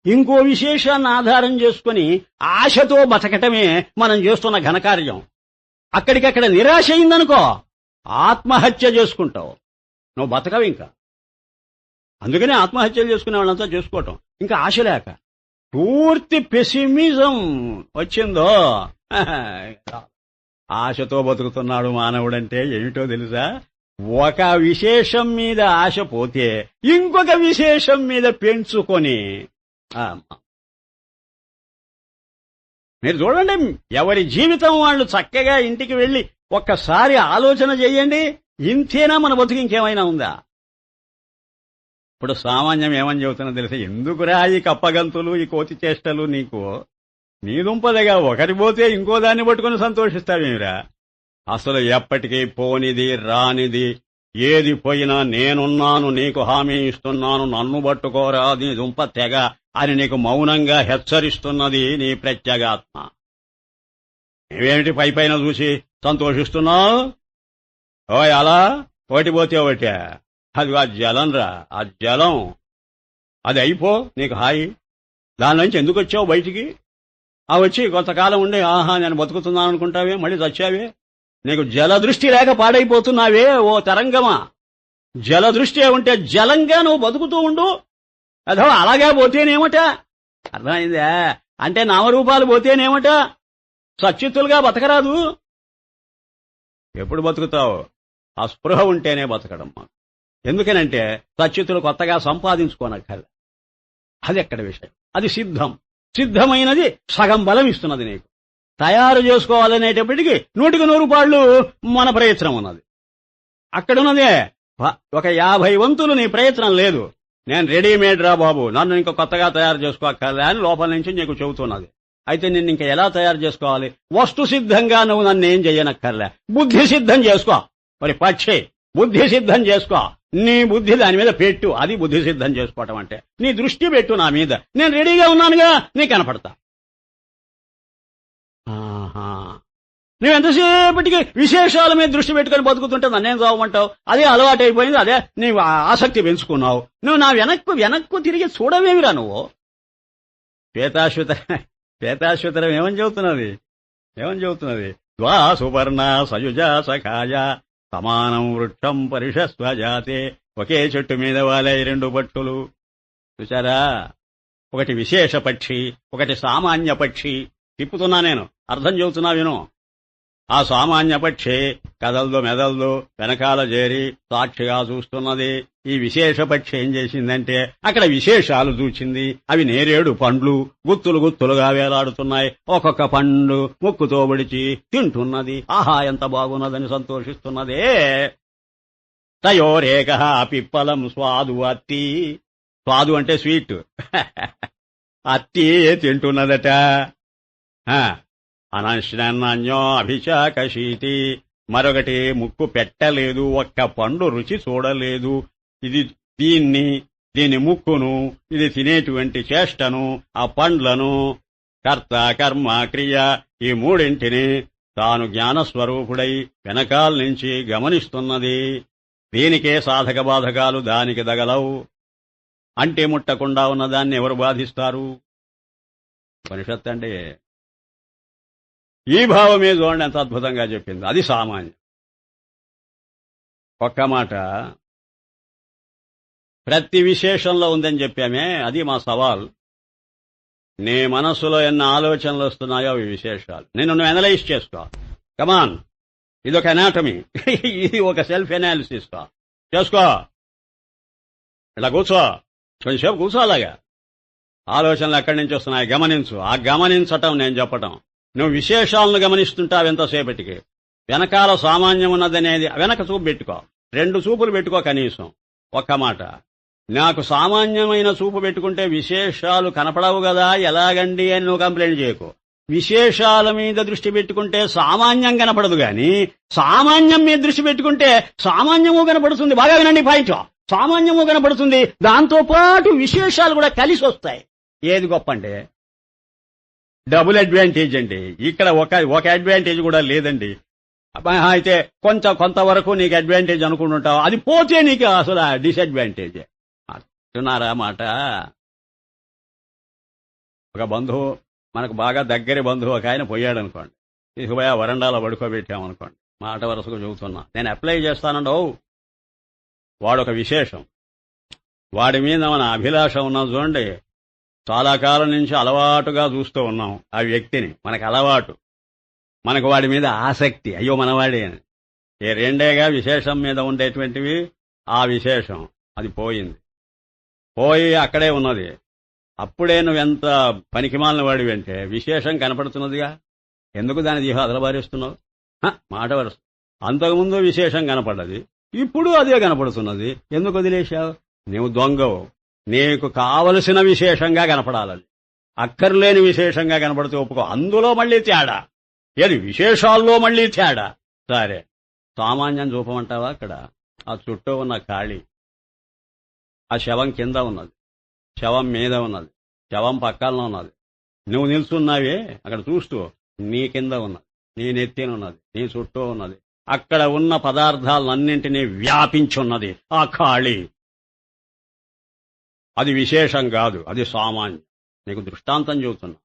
ఇంకో విశేషాన్ని ఆధారం చేసుకుని ఆశతో బతకటమే మనం చేస్తున్న ఘనకార్యం. అక్కడికక్కడ నిరాశ అయిందనుకో, ఆత్మహత్య చేసుకుంటావు. నువ్వు బతకవు ఇంకా. అందుకనే ఆత్మహత్యలు చేసుకునే వాళ్ళంతా చేసుకోవటం. ఇంకా ఆశ లేక పూర్తి పెసిమిజం వచ్చిందో, ఆశతో బతుకుతున్నాడు మానవుడంటే ఏమిటో తెలుసా? ఒక విశేషం మీద ఆశ పోతే ఇంకొక విశేషం మీద పెంచుకొని, మీరు చూడండి, ఎవరి జీవితం వాళ్ళు చక్కగా ఇంటికి వెళ్లి ఒక్కసారి ఆలోచన చేయండి. ఇంతేనా మన బతుకు? ఇంకేమైనా ఉందా? ఇప్పుడు సామాన్యం ఏమని చెబుతున్నా తెలుసా? ఎందుకురా ఈ కప్పగంతులు, ఈ కోతి చేష్టలు? నీకు నీ దుంపదగా ఒకటి పోతే ఇంకో దాన్ని పట్టుకుని సంతోషిస్తావేమిరా? అసలు ఎప్పటికీ పోనిది రానిది ఏది పోయినా నేనున్నాను, నీకు హామీ ఇస్తున్నాను, నన్ను పట్టుకోరా నీ దుంప తెగ అని నీకు మౌనంగా హెచ్చరిస్తున్నది నీ ప్రత్యేగాత్మ. నీవేమిటి పైపైన చూసి సంతోషిస్తున్నావు? ఓయ్ అలా ఒకటి పోతే ఒకటే. అది ఆ జలం రా, ఆ జలం. అది అయిపో, నీకు హాయి. దాని నుంచి ఎందుకు వచ్చావు బయటికి? ఆ వచ్చి కొంతకాలం ఉండి ఆహా నేను బతుకుతున్నాను అనుకుంటావే, మళ్ళీ చచ్చావే. నీకు జలదృష్టి లేక పాడైపోతున్నావే ఓ తరంగమా. జలదృష్టి ఉంటే జలంగా నువ్వు బతుకుతూ ఉండు. అదో అలాగే పోతేనేమట? అర్థమైందా? అంటే నామరూపాలు పోతేనేమట? సచ్చిత్తులుగా బతకరాదు. ఎప్పుడు బతుకుతావు? ఆ స్పృహ ఉంటేనే బతకడమ్మా. ఎందుకనంటే సచ్చిత్తులు కొత్తగా సంపాదించుకోనక్కర్లే. అది ఎక్కడ విషయం? అది సిద్ధమైనది సగం బలం ఇస్తున్నది నీకు. తయారు చేసుకోవాలనేటప్పటికీ 100 పాళ్ళు మన ప్రయత్నం ఉన్నది. అక్కడున్నదే ఒక 50 వంతులు నీ ప్రయత్నం లేదు. నేను రెడీమేడ్ రా బాబు, నన్ను ఇంకా కొత్తగా తయారు చేసుకోక్కర్లే అని లోపల నుంచి నీకు చెబుతున్నది. అయితే నిన్ను ఇంకా ఎలా తయారు చేసుకోవాలి? వస్తు సిద్ధంగా నువ్వు నన్ను ఏం చెయ్యనక్కర్లే, బుద్ధి సిద్ధం చేసుకో. మరి పక్షి బుద్ధి సిద్ధం చేసుకో. నీ బుద్ధి దాని మీద పెట్టు. అది బుద్ధి సిద్ధం చేసుకోవటం అంటే. నీ దృష్టి పెట్టు నా మీద. నేను రెడీగా ఉన్నానుగా, నీ కనపడతా. నువ్వెంతసేపటికి విశేషాల మీద దృష్టి పెట్టుకుని బతుకుతుంటే నన్నేం చావమంటావు? అదే అలవాటైపోయింది, అదే నీవు ఆసక్తి పెంచుకున్నావు. నువ్వు నా వెనక్కు తిరిగి చూడవేమిరా నువ్వు? శ్వేతాశ్వతరం ఏమని చెబుతున్నది? ద్వా సువర్ణ సయుజ సఖాయ సమానం వృక్షం పరిషస్వజాతే. ఒకే చెట్టు మీద వాలే 2 పట్టులు. చూశారా? ఒకటి విశేష పక్షి, ఒకటి సామాన్య పక్షి. తిప్పుతున్నా నేను, అర్థం చెబుతున్నా విను. ఆ సామాన్య పక్షి కదలదు మెదలదు, వెనకాల చేరి సాక్షిగా చూస్తున్నది. ఈ విశేష పక్షి ఏం చేసిందంటే అక్కడ విశేషాలు చూచింది. అవి నేరేడు పండ్లు గుత్తులుగా వేలాడుతున్నాయి. ఒక్కొక్క పండు ముక్కుతో బడిచి తింటున్నది. ఆహా ఎంత బాగున్నదని సంతోషిస్తున్నదే. తయోరేక పిప్పలం స్వాదు అత్తి. స్వాదు అంటే స్వీట్. అత్తి తింటున్నదట. అనశ్నన్యో అభిషాకశీతి. మరొకటి ముక్కు పెట్టలేదు, ఒక్క పండు రుచి చూడలేదు. ఇది దీని ముక్కును, ఇది తినేటువంటి చేష్టను, ఆ పండ్లను, కర్త కర్మ క్రియ ఈ మూడింటిని తాను జ్ఞానస్వరూపుడై వెనకాల నుంచి గమనిస్తున్నది. దీనికే సాధక బాధకాలు దానికి దగలవు. అంటే ముట్టకుండా ఉన్నదాన్ని ఎవరు బాధిస్తారు? ఉపనిషత్తు అంటే ఈ భావమే చూడండి ఎంత అద్భుతంగా చెప్పింది. అది సామాన్యం. ఒక్క మాట, ప్రతి విశేషంలో ఉందని చెప్పామే, అది మా సవాల్. నీ మనస్సులో ఎన్ని ఆలోచనలు వస్తున్నాయో అవి విశేషాలు. నువ్వు ఎనలైజ్ చేసుకో. కమాన్, ఇదొక అనాటమీ, ఇది ఒక సెల్ఫ్ ఎనాలిసిస్ చేసుకో. ఇలా కూర్చో, కొంచెంసేపు కూర్చో. అలాగా ఆలోచనలు ఎక్కడి నుంచి వస్తున్నాయి గమనించు. ఆ గమనించటం నేను చెప్పటం. నువ్వు విశేషాలను గమనిస్తుంటావు ఎంతసేపటికి. వెనకాల సామాన్యం ఉన్నదనేది వెనక చూపు పెట్టుకో. 2 చూపులు పెట్టుకో కనీసం. ఒక్క మాట, నాకు సామాన్యమైన చూపు పెట్టుకుంటే విశేషాలు కనపడవు కదా ఎలాగండి అని నువ్వు కంప్లైంట్ చేయకు. విశేషాల మీద దృష్టి పెట్టుకుంటే సామాన్యం కనపడదు గాని సామాన్యం మీద దృష్టి పెట్టుకుంటే సామాన్యము కనపడుతుంది. బాగా వినండి పాయింట్. సామాన్యము కనపడుతుంది, దాంతో పాటు విశేషాలు కూడా కలిసి వస్తాయి. ఏది గొప్ప అంటే డబుల్ అడ్వాంటేజ్ అండి. ఇక్కడ ఒక అడ్వాంటేజ్ కూడా లేదండి. అయితే కొంతవరకు నీకు అడ్వాంటేజ్ అనుకుంటుంటావు, అది పోతే నీకు అసలు డిసడ్వాంటేజ్. అంటున్నారా మాట. ఒక బంధువు, మనకు బాగా దగ్గరి బంధువు ఒక ఆయన పోయాడు అనుకోండి, తీసుకుపోయా వరండాలో పడుకోబెట్టామనుకోండి, మాట వరుసకు చెబుతున్నా, నేను అప్లై చేస్తానండి. వాడొక విశేషం, వాడి మీద మన అభిలాష ఉన్నాం చూడండి. చాలా కాలం నుంచి అలవాటుగా చూస్తూ ఉన్నాం ఆ వ్యక్తిని, మనకు అలవాటు, మనకు వాడి మీద ఆసక్తి, అయ్యో మనవాడే అని. ఏ రెండేగా విశేషం మీద ఉండేటువంటివి. ఆ విశేషం అది పోయి అక్కడే ఉన్నది. అప్పుడే నువ్వెంత పనికిమాలిన వాడివి అంటే విశేషం కనపడుతున్నదిగా, ఎందుకు దాని దీహ అదలబారేస్తున్నావు? మాట వరుస. అంతకుముందు విశేషం కనపడ్డది, ఇప్పుడు అదే కనపడుతున్నది, ఎందుకు వదిలేశావు? నీవు దొంగవు. నీకు కావలసిన విశేషంగా కనపడాలని, అక్కర్లేని విశేషంగా కనపడితే ఒప్పుకో. అందులో మళ్లీ తేడా ఏది? విశేషాల్లో మళ్లీ తేడా. సరే, సామాన్యం చూపమంటావా? అక్కడ ఆ చుట్టూ ఉన్న ఖాళీ, ఆ శవం కింద ఉన్నది, శవం మీద ఉన్నది, శవం పక్కన ఉన్నది, నువ్వు నిల్చున్నావే అక్కడ చూస్తూ, నీ కింద ఉన్నది, నీ నెత్తినున్నది, నీ చుట్టూ ఉన్నది, అక్కడ ఉన్న పదార్థాలన్నింటినీ వ్యాపించున్నది ఆ ఖాళీ. అది విశేషం కాదు, అది సామాన్యం. నీకు దృష్టాంతం చెబుతున్నా.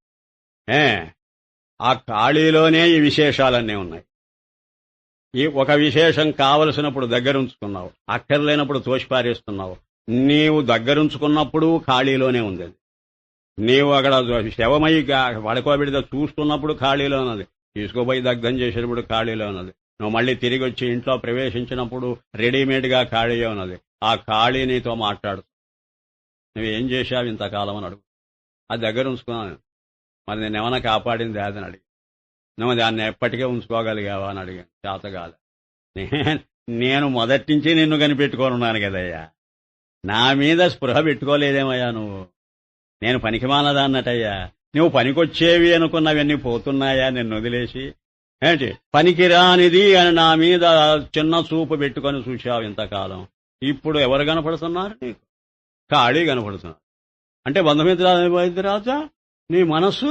ఆ ఖాళీలోనే ఈ విశేషాలన్నీ ఉన్నాయి. ఈ ఒక విశేషం కావలసినప్పుడు దగ్గరుంచుకున్నావు, అక్కర్లేనప్పుడు తోసిపారేస్తున్నావు. నీవు దగ్గరుంచుకున్నప్పుడు ఖాళీలోనే ఉంది. నీవు అక్కడ శవమై పడుకోబెడితే చూస్తున్నప్పుడు ఖాళీలో ఉన్నది, తీసుకోపోయి దగ్ధం చేసేటప్పుడు ఖాళీలో ఉన్నది, నువ్వు మళ్ళీ తిరిగి వచ్చి ఇంట్లో ప్రవేశించినప్పుడు రెడీమేడ్గా ఖాళీగా ఉన్నది. ఆ ఖాళీ నీతో మాట్లాడు, నువ్వేం చేశావు ఇంతకాలం అని అడుగు. అది దగ్గర ఉంచుకున్నాను, మరి నేను ఏమైనా కాపాడింది అని అడిగి, నువ్వు దాన్ని ఎప్పటికే ఉంచుకోగలిగావా అని అడిగాను. చేతగాలి. నేను మొదటి నుంచి నిన్ను కనిపెట్టుకోనున్నాను కదయ్యా, నా మీద స్పృహ పెట్టుకోలేదేమయ్యా నువ్వు. నేను పనికిమాలదా అన్నట్టయ్యా, నువ్వు పనికొచ్చేవి అనుకున్నవన్నీ పోతున్నాయా నిన్ను వదిలేసి? ఏంటి పనికిరానిది అని నా మీద చిన్న చూపు పెట్టుకొని చూశావు ఇంతకాలం. ఇప్పుడు ఎవరు కనపడుతున్నారు నీకు? ఖాళీ కనపడుతున్నారు. అంటే బంధమిత్రాజా నీ మనస్సు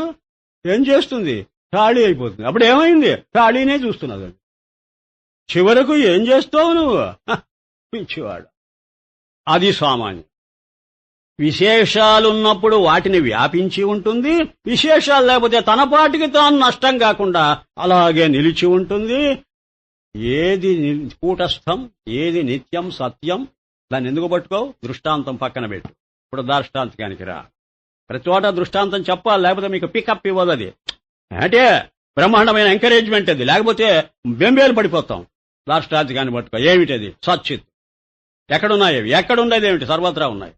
ఏం చేస్తుంది? ఖాళీ అయిపోతుంది. అప్పుడు ఏమైంది? ఖాళీనే చూస్తున్నది. చివరకు ఏం చేస్తావు నువ్వు? పిచ్చివాడు. అది సామాన్యం. విశేషాలున్నప్పుడు వాటిని వ్యాపించి ఉంటుంది, విశేషాలు లేకపోతే తన పాటికి తాను నష్టం కాకుండా అలాగే నిలిచి ఉంటుంది. ఏది కూటస్థం, ఏది నిత్యం సత్యం, దాన్ని ఎందుకు పట్టుకోవు? దృష్టాంతం పక్కన పెట్టు. ఇప్పుడు దార్ష్టాంతికానికి రా. ప్రతి చోట దృష్టాంతం చెప్పాలి, లేకపోతే మీకు పికప్ ఇవ్వదు. అది అంటే బ్రహ్మాండమైన ఎంకరేజ్మెంట్ అది, లేకపోతే బెంబేలు పడిపోతాం. దార్ష్టాంతికాన్ని పట్టుకో. ఏమిటది? సచ్చిత్. ఎక్కడున్నాయి? ఎక్కడుండేది ఏమిటి? సర్వత్రా ఉన్నాయి.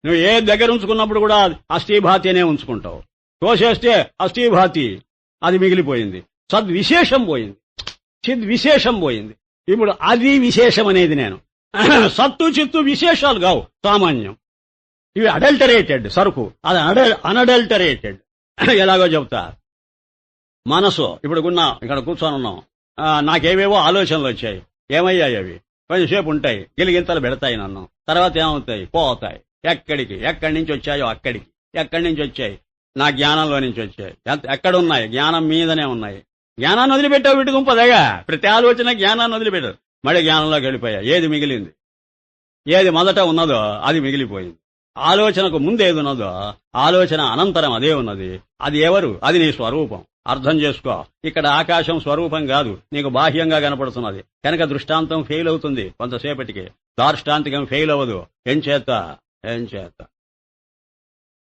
నువ్వు ఏ దగ్గర ఉంచుకున్నప్పుడు కూడా అస్థిభాతి అనే ఉంచుకుంటావు. తోసేస్తే అస్థిభాతి, అది మిగిలిపోయింది. సద్విశేషం పోయింది, చిద్విశేషం పోయింది. ఇప్పుడు అది విశేషం అనేది నేను. సత్తు చిత్తు విశేషాలు కావు, సామాన్యం. ఇవి అడల్టరేటెడ్ సరుకు, అది అనడల్టరేటెడ్. ఎలాగో చెబుతా. మనసు ఇప్పుడు ఇక్కడ కూర్చొని ఉన్నాం, నాకేవేవో ఆలోచనలు వచ్చాయి. ఏమయ్యాయి అవి? కొంచెంసేపు ఉంటాయి, గిలిగింతలు పెడతాయి నన్ను. తర్వాత ఏమవుతాయి? పోతాయి. ఎక్కడి నుంచి వచ్చాయో అక్కడికి. ఎక్కడి నుంచి వచ్చాయి? నా జ్ఞానంలో నుంచి వచ్చాయి. ఎక్కడున్నాయి? జ్ఞానం మీదనే ఉన్నాయి. జ్ఞానాన్ని వదిలిపెట్టావు, వీటి గుంపదగా. ప్రతి ఆలోచన జ్ఞానాన్ని వదిలిపెట్టావు, మళ్ళీ జ్ఞానంలోకి వెళ్ళిపోయా. ఏది మిగిలింది? ఏది మొదట ఉన్నదో అది మిగిలిపోయింది. ఆలోచనకు ముందేది ఉన్నదో ఆలోచన అనంతరం అదే ఉన్నది. అది ఎవరు? అది నీ స్వరూపం. అర్థం చేసుకో. ఇక్కడ ఆకాశం స్వరూపం కాదు, నీకు బాహ్యంగా కనపడుతున్నది కనుక దృష్టాంతం ఫెయిల్ అవుతుంది కొంతసేపటికి. దార్ష్టాంతికం ఫెయిల్ అవ్వదు. ఏం చేత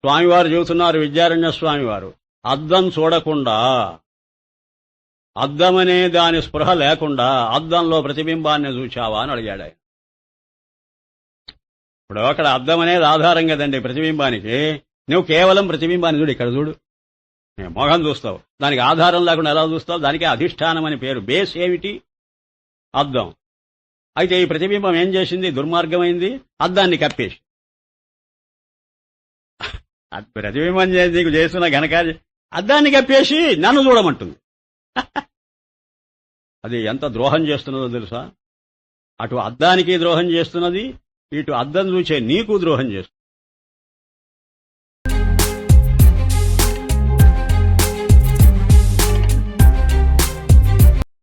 స్వామివారు చెబుతున్నారు, విద్యారణ్య స్వామివారు, అద్దం చూడకుండా, అద్దమనే దాని స్పృహ లేకుండా అద్దంలో ప్రతిబింబాన్ని చూచావా అని అడిగాడు ఆయన. ఇప్పుడు అక్కడ అద్దం అనేది ఆధారం కదండి ప్రతిబింబానికి. నువ్వు కేవలం ప్రతిబింబాన్ని చూడు, ఇక్కడ చూడు, మొహం చూస్తావు, దానికి ఆధారం లేకుండా ఎలా చూస్తావు? దానికే అధిష్టానం అని పేరు. బేస్ ఏమిటి? అద్దం. అయితే ఈ ప్రతిబింబం ఏం చేసింది? దుర్మార్గమైంది, అద్దాన్ని కప్పేసి. ప్రతిబింబం చేసి నీకు చేస్తున్న ఘనకార్యం అద్దాన్ని కప్పేసి నన్ను చూడమంటుంది. అది ఎంత ద్రోహం చేస్తున్నదో తెలుసా? అటు అద్దానికి ద్రోహం చేస్తున్నది, ఇటు అద్దం చూచే నీకు ద్రోహం చేస్తున్నది.